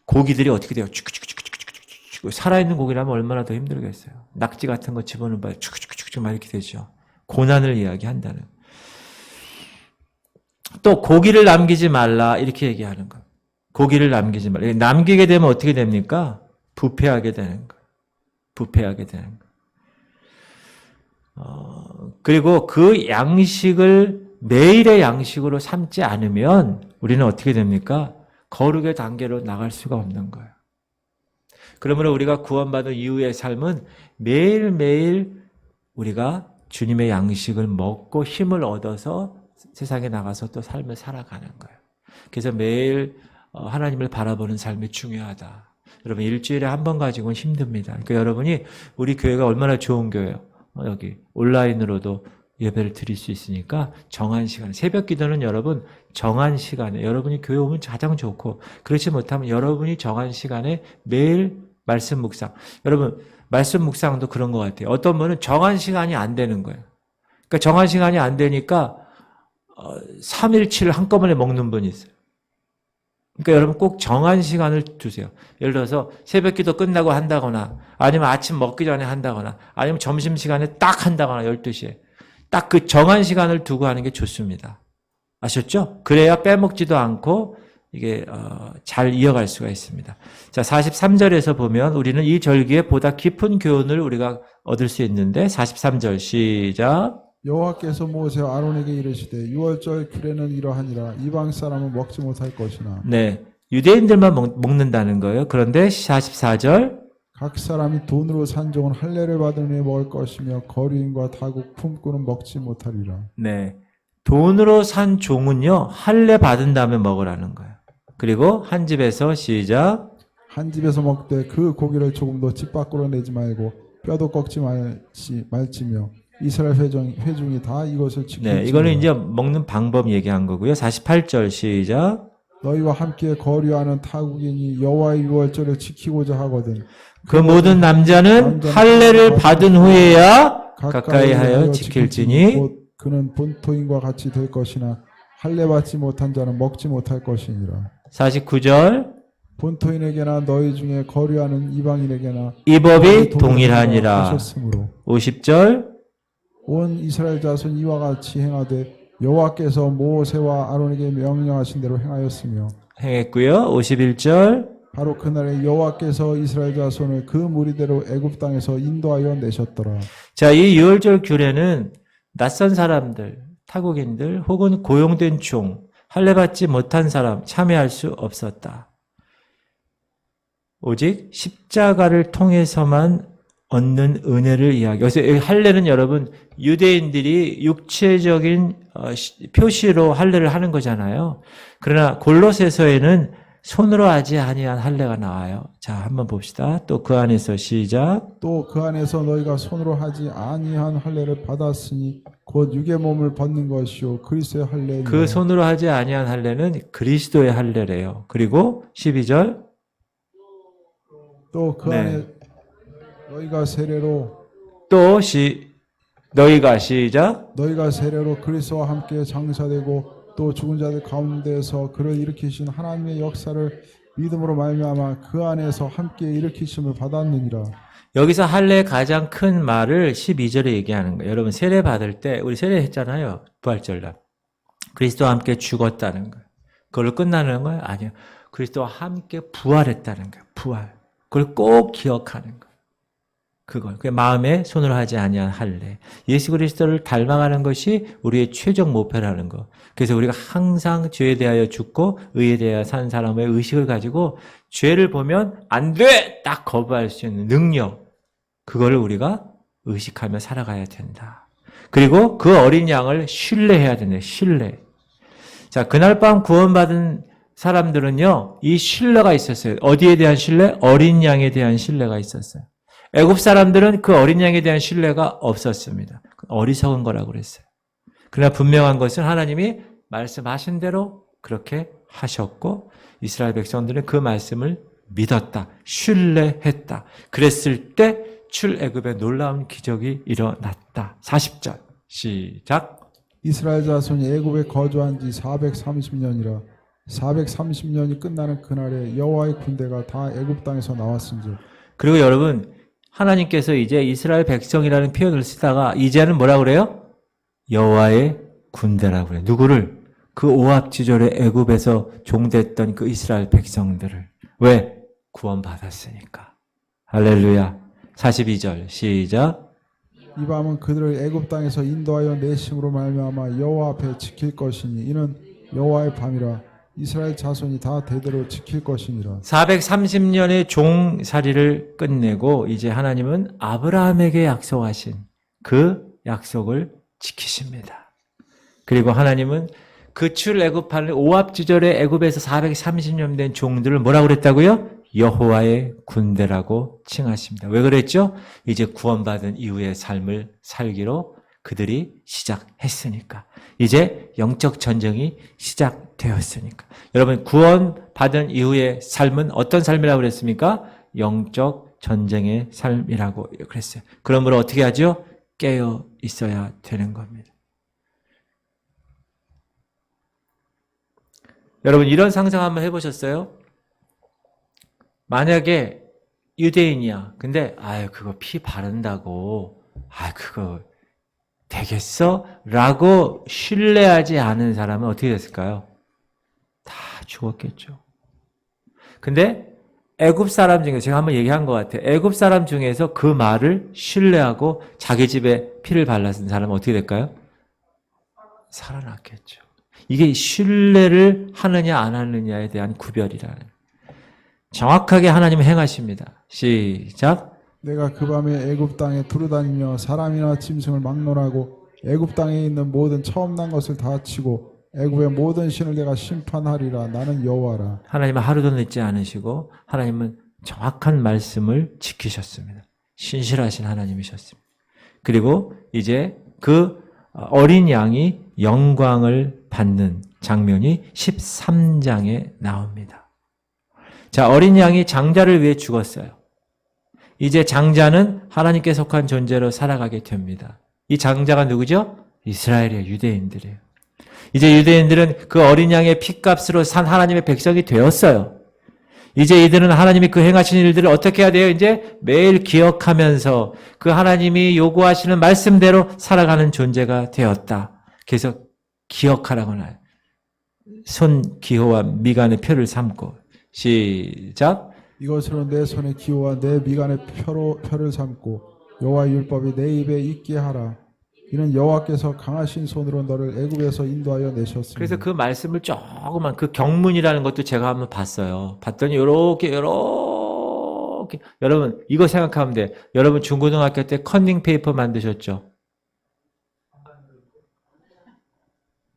고기들이 어떻게 돼요? 축축축축축축축. 살아있는 고기라면 얼마나 더 힘들겠어요. 낙지 같은 거 집어넣으면 축축축축 막 이렇게 되죠. 고난을 이야기한다는. 또 고기를 남기지 말라 이렇게 얘기하는 거예요. 고기를 남기지 말라. 남기게 되면 어떻게 됩니까? 부패하게 되는 거예요. 부패하게 되는 거예요. 그리고 그 양식을 매일의 양식으로 삼지 않으면 우리는 어떻게 됩니까? 거룩의 단계로 나갈 수가 없는 거예요. 그러므로 우리가 구원받은 이후의 삶은 매일매일 우리가 주님의 양식을 먹고 힘을 얻어서 세상에 나가서 또 삶을 살아가는 거예요. 그래서 매일 하나님을 바라보는 삶이 중요하다. 여러분, 일주일에 한 번 가지고는 힘듭니다. 그러니까 여러분이 우리 교회가 얼마나 좋은 교회예요. 여기 온라인으로도 예배를 드릴 수 있으니까 정한 시간, 새벽 기도는 여러분 정한 시간에 여러분이 교회 오면 가장 좋고, 그렇지 못하면 여러분이 정한 시간에 매일 말씀 묵상. 여러분, 말씀 묵상도 그런 것 같아요. 어떤 분은 정한 시간이 안 되는 거예요. 그러니까 정한 시간이 안 되니까 3일치를 한꺼번에 먹는 분이 있어요. 그러니까 여러분 꼭 정한 시간을 두세요. 예를 들어서 새벽 기도 끝나고 한다거나, 아니면 아침 먹기 전에 한다거나, 아니면 점심시간에 딱 한다거나, 12시에. 딱 그 정한 시간을 두고 하는 게 좋습니다. 아셨죠? 그래야 빼먹지도 않고 이게 잘 이어갈 수가 있습니다. 자, 43절에서 보면 우리는 이 절기에 보다 깊은 교훈을 우리가 얻을 수 있는데, 43절 시작. 여호와께서 모세와 아론에게 이르시되 유월절 규례는 이러하니라. 이방 사람은 먹지 못할 것이나. 네, 유대인들만 먹는다는 거예요. 그런데 44절. 각 사람이 돈으로 산 종은 할례를 받은 후에 먹을 것이며 거류인과 타국 품꾼은 먹지 못하리라. 네, 돈으로 산 종은요 할례 받은 다음에 먹으라는 거예요. 그리고 한 집에서 시작. 한 집에서 먹되 그 고기를 조금도 집 밖으로 내지 말고 뼈도 꺾지 말지며 이스라엘 회중이 다 이것을 지키지. 네, 이거는 이제 먹는 방법 얘기한 거고요. 48절 시작. 너희와 함께 거류하는 타국인이 여호와의 유월절을 지키고자 하거든 그 모든 남자는 할례를 받은 후에야 가까이 하여 지킬지니 곧 그는 본토인과 같이 될 것이나 할례 받지 못한 자는 먹지 못할 것이니라. 49절. 본토인에게나 너희 중에 거류하는 이방인에게나 이 법이 동일하니라. 하셨으므로 50절. 온 이스라엘 자손 이와 같이 행하되 여호와께서 모세와 아론에게 명령하신 대로 행하였으며 행했고요. 51절. 바로 그날에 여호와께서 이스라엘 자손을 그 무리대로 애굽 땅에서 인도하여 내셨더라. 자, 이 유월절 규례는 낯선 사람들, 타국인들 혹은 고용된 종, 할례 받지 못한 사람 참여할 수 없었다. 오직 십자가를 통해서만 얻는 은혜를 이야기. 그래서 할례는 여러분 유대인들이 육체적인 표시로 할례를 하는 거잖아요. 그러나 골로새서에는 손으로 하지 아니한 할례가 나와요. 자, 한번 봅시다. 또 그 안에서 시작. 또 그 안에서 너희가 손으로 하지 아니한 할례를 받았으니 곧 육의 몸을 벗는 것이요 그리스도의 할례니라. 그 손으로 하지 아니한 할례는 그리스도의 할례래요. 그리고 12절. 또 그 안에 너희가 세례로 너희가 시작. 너희가 세례로 그리스도와 함께 장사되고 또 죽은 자들 가운데서 그를 일으키신 하나님의 역사를 믿음으로 말미암아 그 안에서 함께 일으키심을 받았느니라. 여기서 할례의 가장 큰 말을 12절에 얘기하는 거예요. 여러분 세례 받을 때 우리 세례 했잖아요. 부활절날. 그리스도와 함께 죽었다는 거예요. 그걸로 끝나는 거예요? 아니요. 그리스도와 함께 부활했다는 거예요. 부활. 그걸 꼭 기억하는 거예요. 그걸. 그 마음에 손으로 하지 아니한 할례. 예수 그리스도를 닮아가는 것이 우리의 최종 목표라는 거. 그래서 우리가 항상 죄에 대하여 죽고 의에 대하여 사는 사람의 의식을 가지고 죄를 보면 안 돼! 딱 거부할 수 있는 능력. 그거를 우리가 의식하며 살아가야 된다. 그리고 그 어린 양을 신뢰해야 된다. 신뢰. 자, 그날 밤 구원받은 사람들은요, 이 신뢰가 있었어요. 어디에 대한 신뢰? 어린 양에 대한 신뢰가 있었어요. 애굽 사람들은 그 어린 양에 대한 신뢰가 없었습니다. 어리석은 거라고 그랬어요. 그러나 분명한 것은 하나님이 말씀하신 대로 그렇게 하셨고 이스라엘 백성들은 그 말씀을 믿었다. 신뢰했다. 그랬을 때 출애굽의 놀라운 기적이 일어났다. 40절 시작. 이스라엘 자손이 애굽에 거주한 지 430년이라 430년이 끝나는 그날에 여호와의 군대가 다 애굽 땅에서 나왔은즉. 그리고 여러분 하나님께서 이제 이스라엘 백성이라는 표현을 쓰다가 이제는 뭐라고 그래요? 여호와의 군대라고 그래요. 누구를? 그 오합지졸의 애굽에서 종됐던 그 이스라엘 백성들을. 왜? 구원받았으니까. 할렐루야. 42절 시작. 이 밤은 그들을 애굽 땅에서 인도하여 내심으로 말미암아 여호와 앞에 지킬 것이니 이는 여호와의 밤이라 이스라엘 자손이 다 대대로 지킬 것이니라. 430년의 종살이를 끝내고 이제 하나님은 아브라함에게 약속하신 그 약속을 지키십니다. 그리고 하나님은 그 출애굽하는 오합지졸의 애굽에서 430년 된 종들을 뭐라고 그랬다고요? 여호와의 군대라고 칭하십니다. 왜 그랬죠? 이제 구원받은 이후의 삶을 살기로 그들이 시작했으니까. 이제 영적 전쟁이 시작되었으니까. 여러분 구원받은 이후의 삶은 어떤 삶이라고 그랬습니까? 영적 전쟁의 삶이라고 그랬어요. 그러므로 어떻게 하죠? 깨어 있어야 되는 겁니다. 여러분 이런 상상 한번 해보셨어요? 만약에 유대인이야. 근데 그거 피 바른다고 그거 되겠어? 라고 신뢰하지 않은 사람은 어떻게 됐을까요? 다 죽었겠죠. 근데 애굽 사람 중에 제가 한번 얘기한 것 같아요. 애굽 사람 중에서 그 말을 신뢰하고 자기 집에 피를 발랐은 사람은 어떻게 될까요? 살아났겠죠. 이게 신뢰를 하느냐 안 하느냐에 대한 구별이라는. 정확하게 하나님은 행하십니다. 시작. 내가 그 밤에 애굽 땅에 두루다니며 사람이나 짐승을 막론하고 애굽 땅에 있는 모든 처음 난 것을 다 치고 애굽의 모든 신을 내가 심판하리라. 나는 여호와라. 하나님은 하루도 늦지 않으시고 하나님은 정확한 말씀을 지키셨습니다. 신실하신 하나님이셨습니다. 그리고 이제 그 어린 양이 영광을 받는 장면이 13장에 나옵니다. 자, 어린 양이 장자를 위해 죽었어요. 이제 장자는 하나님께 속한 존재로 살아가게 됩니다. 이 장자가 누구죠? 이스라엘이에요. 유대인들이에요. 이제 유대인들은 그 어린 양의 핏값으로 산 하나님의 백성이 되었어요. 이제 이들은 하나님이 그 행하신 일들을 어떻게 해야 돼요? 이제 매일 기억하면서 그 하나님이 요구하시는 말씀대로 살아가는 존재가 되었다. 그래서 기억하라고 나요. 손 기호와 미간의 표를 삼고 시작. 이것으로 내 손의 기호와 내 미간의 표를 삼고 여호와의 율법이 내 입에 있게 하라. 이는 여호와께서 강하신 손으로 너를 애굽에서 인도하여 내셨습니다. 그래서 그 말씀을 조그만 그 경문이라는 것도 제가 한번 봤어요. 봤더니 요렇게 여러분 이거 생각하면 돼. 여러분 중고등학교 때 컨닝 페이퍼 만드셨죠?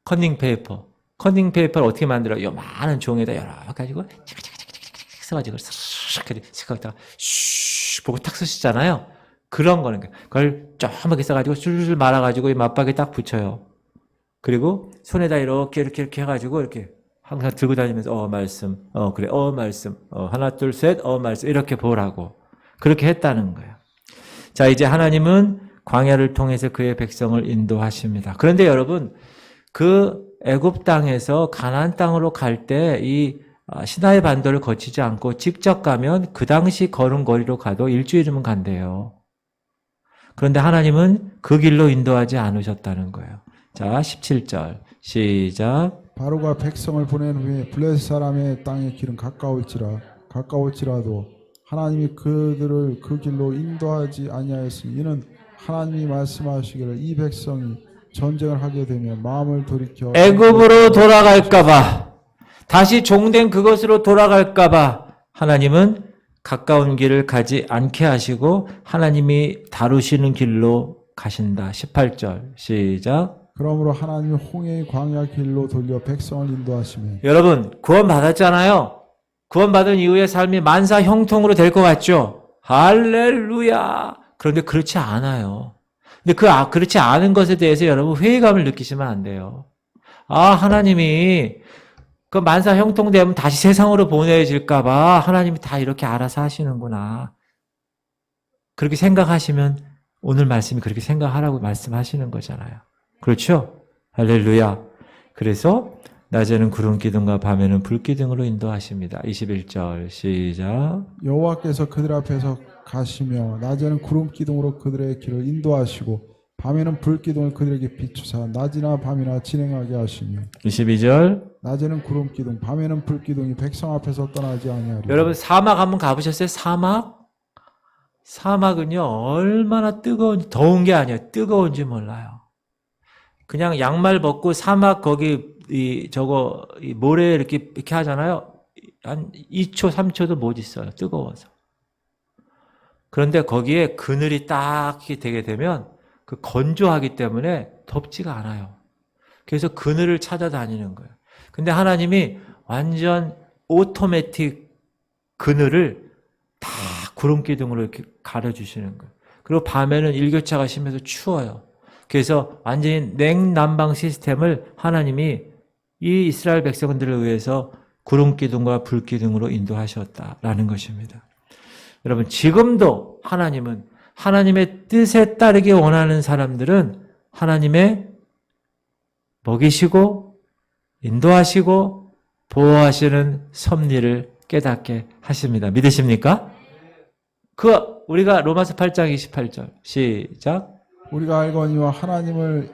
컨닝 페이퍼. 컨닝 페이퍼를 어떻게 만들어요? 요 많은 종에다 여러 가지고 써가지고 쓱 하다가 슉 보고 탁 쓰시잖아요. 그런 거는 그걸 조그맣게 써가지고 술술 말아가지고 이 맞박에 딱 붙여요. 그리고 손에다 이렇게 해가지고 이렇게 항상 들고 다니면서 말씀 그래 말씀 하나 둘 셋 말씀 이렇게 보라고 그렇게 했다는 거예요. 자, 이제 하나님은 광야를 통해서 그의 백성을 인도하십니다. 그런데 여러분 그 애굽 땅에서 가나안 땅으로 갈 때 이 시나이 반도를 거치지 않고 직접 가면 그 당시 걸은 거리로 가도 일주일이면 간대요. 그런데 하나님은 그 길로 인도하지 않으셨다는 거예요. 자, 17절 시작. 바로가 백성을 보낸 후에 블레셋 사람의 땅의 길은 가까울지라도 하나님이 그들을 그 길로 인도하지 아니하였으니 이는 하나님이 말씀하시기를 이 백성이 전쟁을 하게 되면 마음을 돌이켜 애굽으로 돌아갈까봐, 다시 종된 그것으로 돌아갈까봐 하나님은 가까운 길을 가지 않게 하시고 하나님이 다루시는 길로 가신다. 18절 시작. 그러므로 하나님이 홍해의 광야 길로 돌려 백성을 인도하시며 여러분 구원 받았잖아요. 구원받은 이후의 삶이 만사 형통으로 될 것 같죠? 할렐루야. 그런데 그렇지 않아요. 근데 그렇지 않은 것에 대해서 여러분 회의감을 느끼시면 안 돼요. 하나님이 그 만사 형통되면 다시 세상으로 보내질까봐 하나님이 다 이렇게 알아서 하시는구나. 그렇게 생각하시면 오늘 말씀이 그렇게 생각하라고 말씀하시는 거잖아요. 그렇죠? 할렐루야. 그래서 낮에는 구름 기둥과 밤에는 불 기둥으로 인도하십니다. 21절 시작. 여호와께서 그들 앞에서 가시며 낮에는 구름 기둥으로 그들의 길을 인도하시고 밤에는 불 기둥을 그들에게 비추사 낮이나 밤이나 진행하게 하시며 22절. 낮에는 구름 기둥 밤에는 불 기둥이 백성 앞에서 떠나지 아니하리라. 여러분 사막 한번 가보셨어요? 사막은요 얼마나 더운 게 아니에요. 뜨거운지 몰라요. 그냥 양말 벗고 사막 거기 모래 이렇게 하잖아요. 한 2초, 3초도 못 있어요. 뜨거워서. 그런데 거기에 그늘이 딱 되게 되면 그 건조하기 때문에 덥지가 않아요. 그래서 그늘을 찾아다니는 거예요. 근데 하나님이 완전 오토매틱 그늘을 다 구름 기둥으로 이렇게 가려주시는 거예요. 그리고 밤에는 일교차가 심해서 추워요. 그래서 완전히 냉난방 시스템을 하나님이 이 이스라엘 백성들을 위해서 구름 기둥과 불 기둥으로 인도하셨다라는 것입니다. 여러분 지금도 하나님은 하나님의 뜻에 따르기 원하는 사람들은 하나님의 먹이시고 인도하시고 보호하시는 섭리를 깨닫게 하십니다. 믿으십니까? 우리가 로마서 8장 28절 시작. 우리가 알거니와 하나님을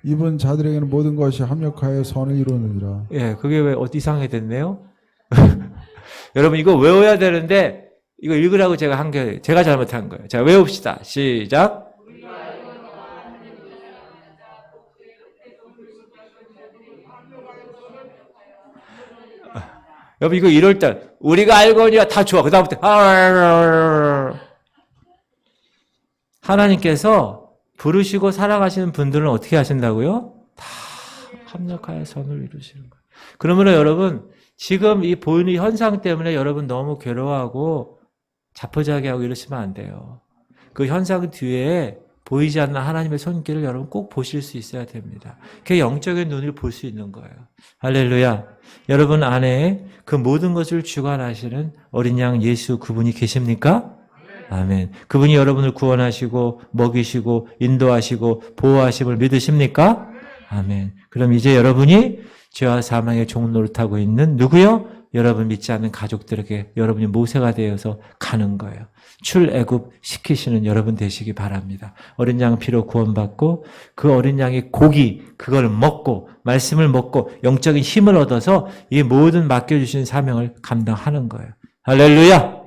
입은 자들에게는 모든 것이 합력하여 선을 이루느니라. 예, 그게 왜 이상하게 됐네요? 여러분 이거 외워야 되는데 이거 읽으라고 제가 잘못한 거예요. 자, 외웁시다. 시작. 여러분 이거 이럴 때 우리가 알거니와 다 좋아. 그 다음부터 하나님께서 부르시고 사랑하시는 분들은 어떻게 하신다고요? 다 합력하여 선을 이루시는 거예요. 그러므로 여러분 지금 이 보이는 현상 때문에 여러분 너무 괴로워하고 자포자기하고 이러시면 안 돼요. 그 현상 뒤에 보이지 않는 하나님의 손길을 여러분 꼭 보실 수 있어야 됩니다. 그게 영적인 눈을 볼 수 있는 거예요. 할렐루야. 여러분 안에 그 모든 것을 주관하시는 어린 양 예수 그분이 계십니까? 아멘. 그분이 여러분을 구원하시고 먹이시고 인도하시고 보호하심을 믿으십니까? 아멘. 그럼 이제 여러분이 죄와 사망의 종노릇하고 있는 누구요? 여러분 믿지 않는 가족들에게 여러분이 모세가 되어서 가는 거예요. 출애굽 시키시는 여러분 되시기 바랍니다. 어린 양 피로 구원받고 그 어린 양의 고기 그걸 먹고 말씀을 먹고 영적인 힘을 얻어서 이 모든 맡겨주신 사명을 감당하는 거예요. 할렐루야.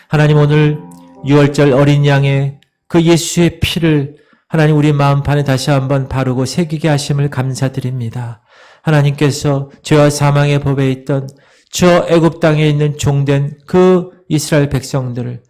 하나님 오늘 6월절 어린 양의 그 예수의 피를 하나님 우리 마음판에 다시 한번 바르고 새기게 하심을 감사드립니다. 하나님께서 죄와 사망의 법에 있던 저 애굽 땅에 있는 종된 그 이스라엘 백성들을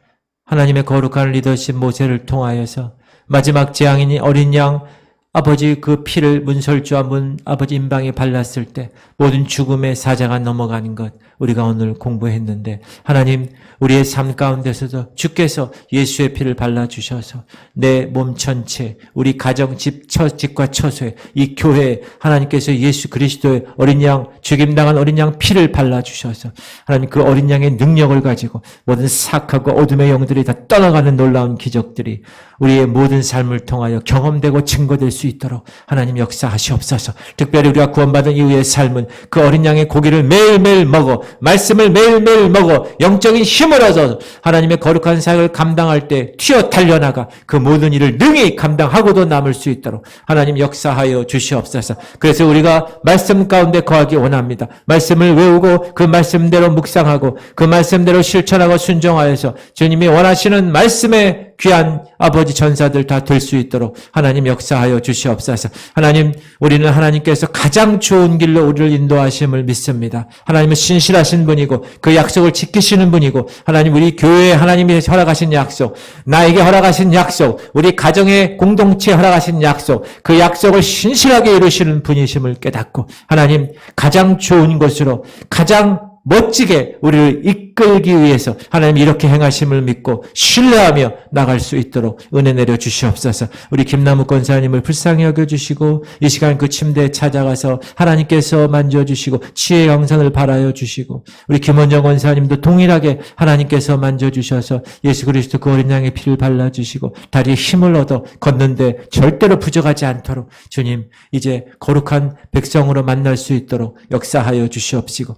하나님의 거룩한 리더십 모세를 통하여서 마지막 재앙인 어린 양 아버지 그 피를 문설주와 아버지 임방에 발랐을 때 모든 죽음의 사자가 넘어가는 것 우리가 오늘 공부했는데 하나님 우리의 삶 가운데서도 주께서 예수의 피를 발라주셔서 내 몸 전체 우리 가정 집과 처소에 이 교회에 하나님께서 예수 그리스도의 어린 양 죽임당한 어린 양 피를 발라주셔서 하나님 그 어린 양의 능력을 가지고 모든 사악하고 어둠의 영들이 다 떠나가는 놀라운 기적들이 우리의 모든 삶을 통하여 경험되고 증거될 수 수 있도록 하나님 역사하시옵소서. 특별히 우리가 구원받은 이후의 삶은 그 어린 양의 고기를 매일매일 먹어 말씀을 매일매일 먹어 영적인 힘을 얻어 하나님의 거룩한 사역을 감당할 때 튀어 달려나가 그 모든 일을 능히 감당하고도 남을 수 있도록 하나님 역사하여 주시옵소서. 그래서 우리가 말씀 가운데 거하기 원합니다. 말씀을 외우고 그 말씀대로 묵상하고 그 말씀대로 실천하고 순종하여서 주님이 원하시는 말씀의 귀한 아버지 전사들 다 될 수 있도록 하나님 역사하여 주시옵소서. 하나님, 우리는 하나님께서 가장 좋은 길로 우리를 인도하심을 믿습니다. 하나님은 신실하신 분이고 그 약속을 지키시는 분이고 하나님 우리 교회에 하나님이 허락하신 약속, 나에게 허락하신 약속, 우리 가정의 공동체에 허락하신 약속, 그 약속을 신실하게 이루시는 분이심을 깨닫고 하나님 가장 좋은 것으로 가장 멋지게 우리를 이끌기 위해서 하나님 이렇게 행하심을 믿고 신뢰하며 나갈 수 있도록 은혜 내려 주시옵소서. 우리 김남욱 권사님을 불쌍히 여겨주시고 이 시간 그 침대에 찾아가서 하나님께서 만져주시고 치의 영선을 바라여 주시고 우리 김원정 권사님도 동일하게 하나님께서 만져주셔서 예수 그리스도 그 어린 양의 피를 발라주시고 다리에 힘을 얻어 걷는데 절대로 부족하지 않도록 주님 이제 거룩한 백성으로 만날 수 있도록 역사하여 주시옵시고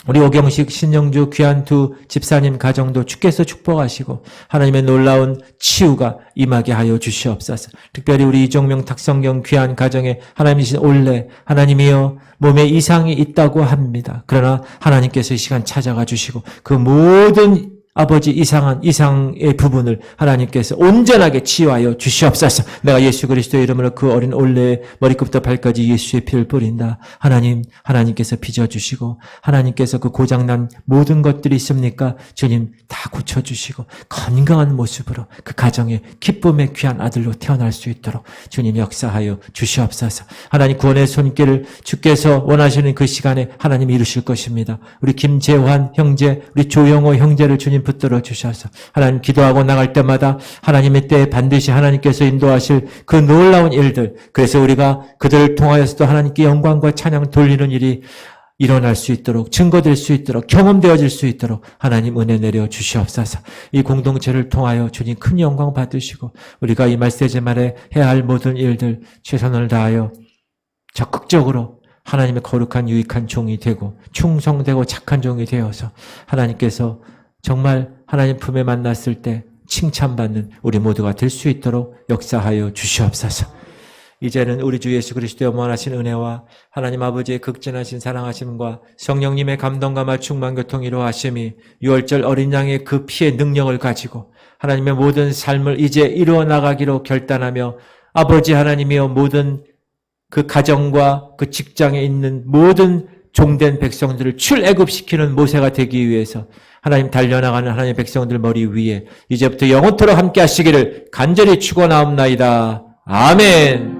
우리 오경식, 신영주 귀한 두 집사님 가정도 주께서 축복하시고 하나님의 놀라운 치유가 임하게 하여 주시옵소서. 특별히 우리 이종명 탁성경 귀한 가정에 하나님이신 올레 하나님이여 몸에 이상이 있다고 합니다. 그러나 하나님께서 이 시간 찾아가 주시고 그 모든 아버지 이상의 부분을 하나님께서 온전하게 치유하여 주시옵소서. 내가 예수 그리스도의 이름으로 그 어린 올레의 머리끝부터 발까지 예수의 피를 뿌린다. 하나님께서 빚어주시고 하나님께서 그 고장난 모든 것들이 있습니까? 주님 다 고쳐주시고 건강한 모습으로 그 가정에 기쁨의 귀한 아들로 태어날 수 있도록 주님 역사하여 주시옵소서. 하나님 구원의 손길을 주께서 원하시는 그 시간에 하나님 이루실 것입니다. 우리 김재환 형제, 우리 조영호 형제를 주님 붙들어 주셔서 하나님 기도하고 나갈 때마다 하나님의 때에 반드시 하나님께서 인도하실 그 놀라운 일들, 그래서 우리가 그들을 통하여서도 하나님께 영광과 찬양 돌리는 일이 일어날 수 있도록, 증거될 수 있도록, 경험되어질 수 있도록 하나님 은혜 내려 주시옵소서. 이 공동체를 통하여 주님 큰 영광 받으시고 우리가 이 말세제 말에 해야 할 모든 일들 최선을 다하여 적극적으로 하나님의 거룩한 유익한 종이 되고 충성되고 착한 종이 되어서 하나님께서 정말 하나님 품에 만났을 때 칭찬받는 우리 모두가 될 수 있도록 역사하여 주시옵소서. 이제는 우리 주 예수 그리스도의 원하신 은혜와 하나님 아버지의 극진하신 사랑하심과 성령님의 감동과 맞춤만 교통이로 하심이 유월절 어린 양의 그 피의 능력을 가지고 하나님의 모든 삶을 이제 이루어 나가기로 결단하며 아버지 하나님이여 모든 그 가정과 그 직장에 있는 모든 종된 백성들을 출애굽시키는 모세가 되기 위해서 하나님 달려나가는 하나님의 백성들 머리 위에 이제부터 영원토록 함께 하시기를 간절히 축원하옵나이다. 아멘.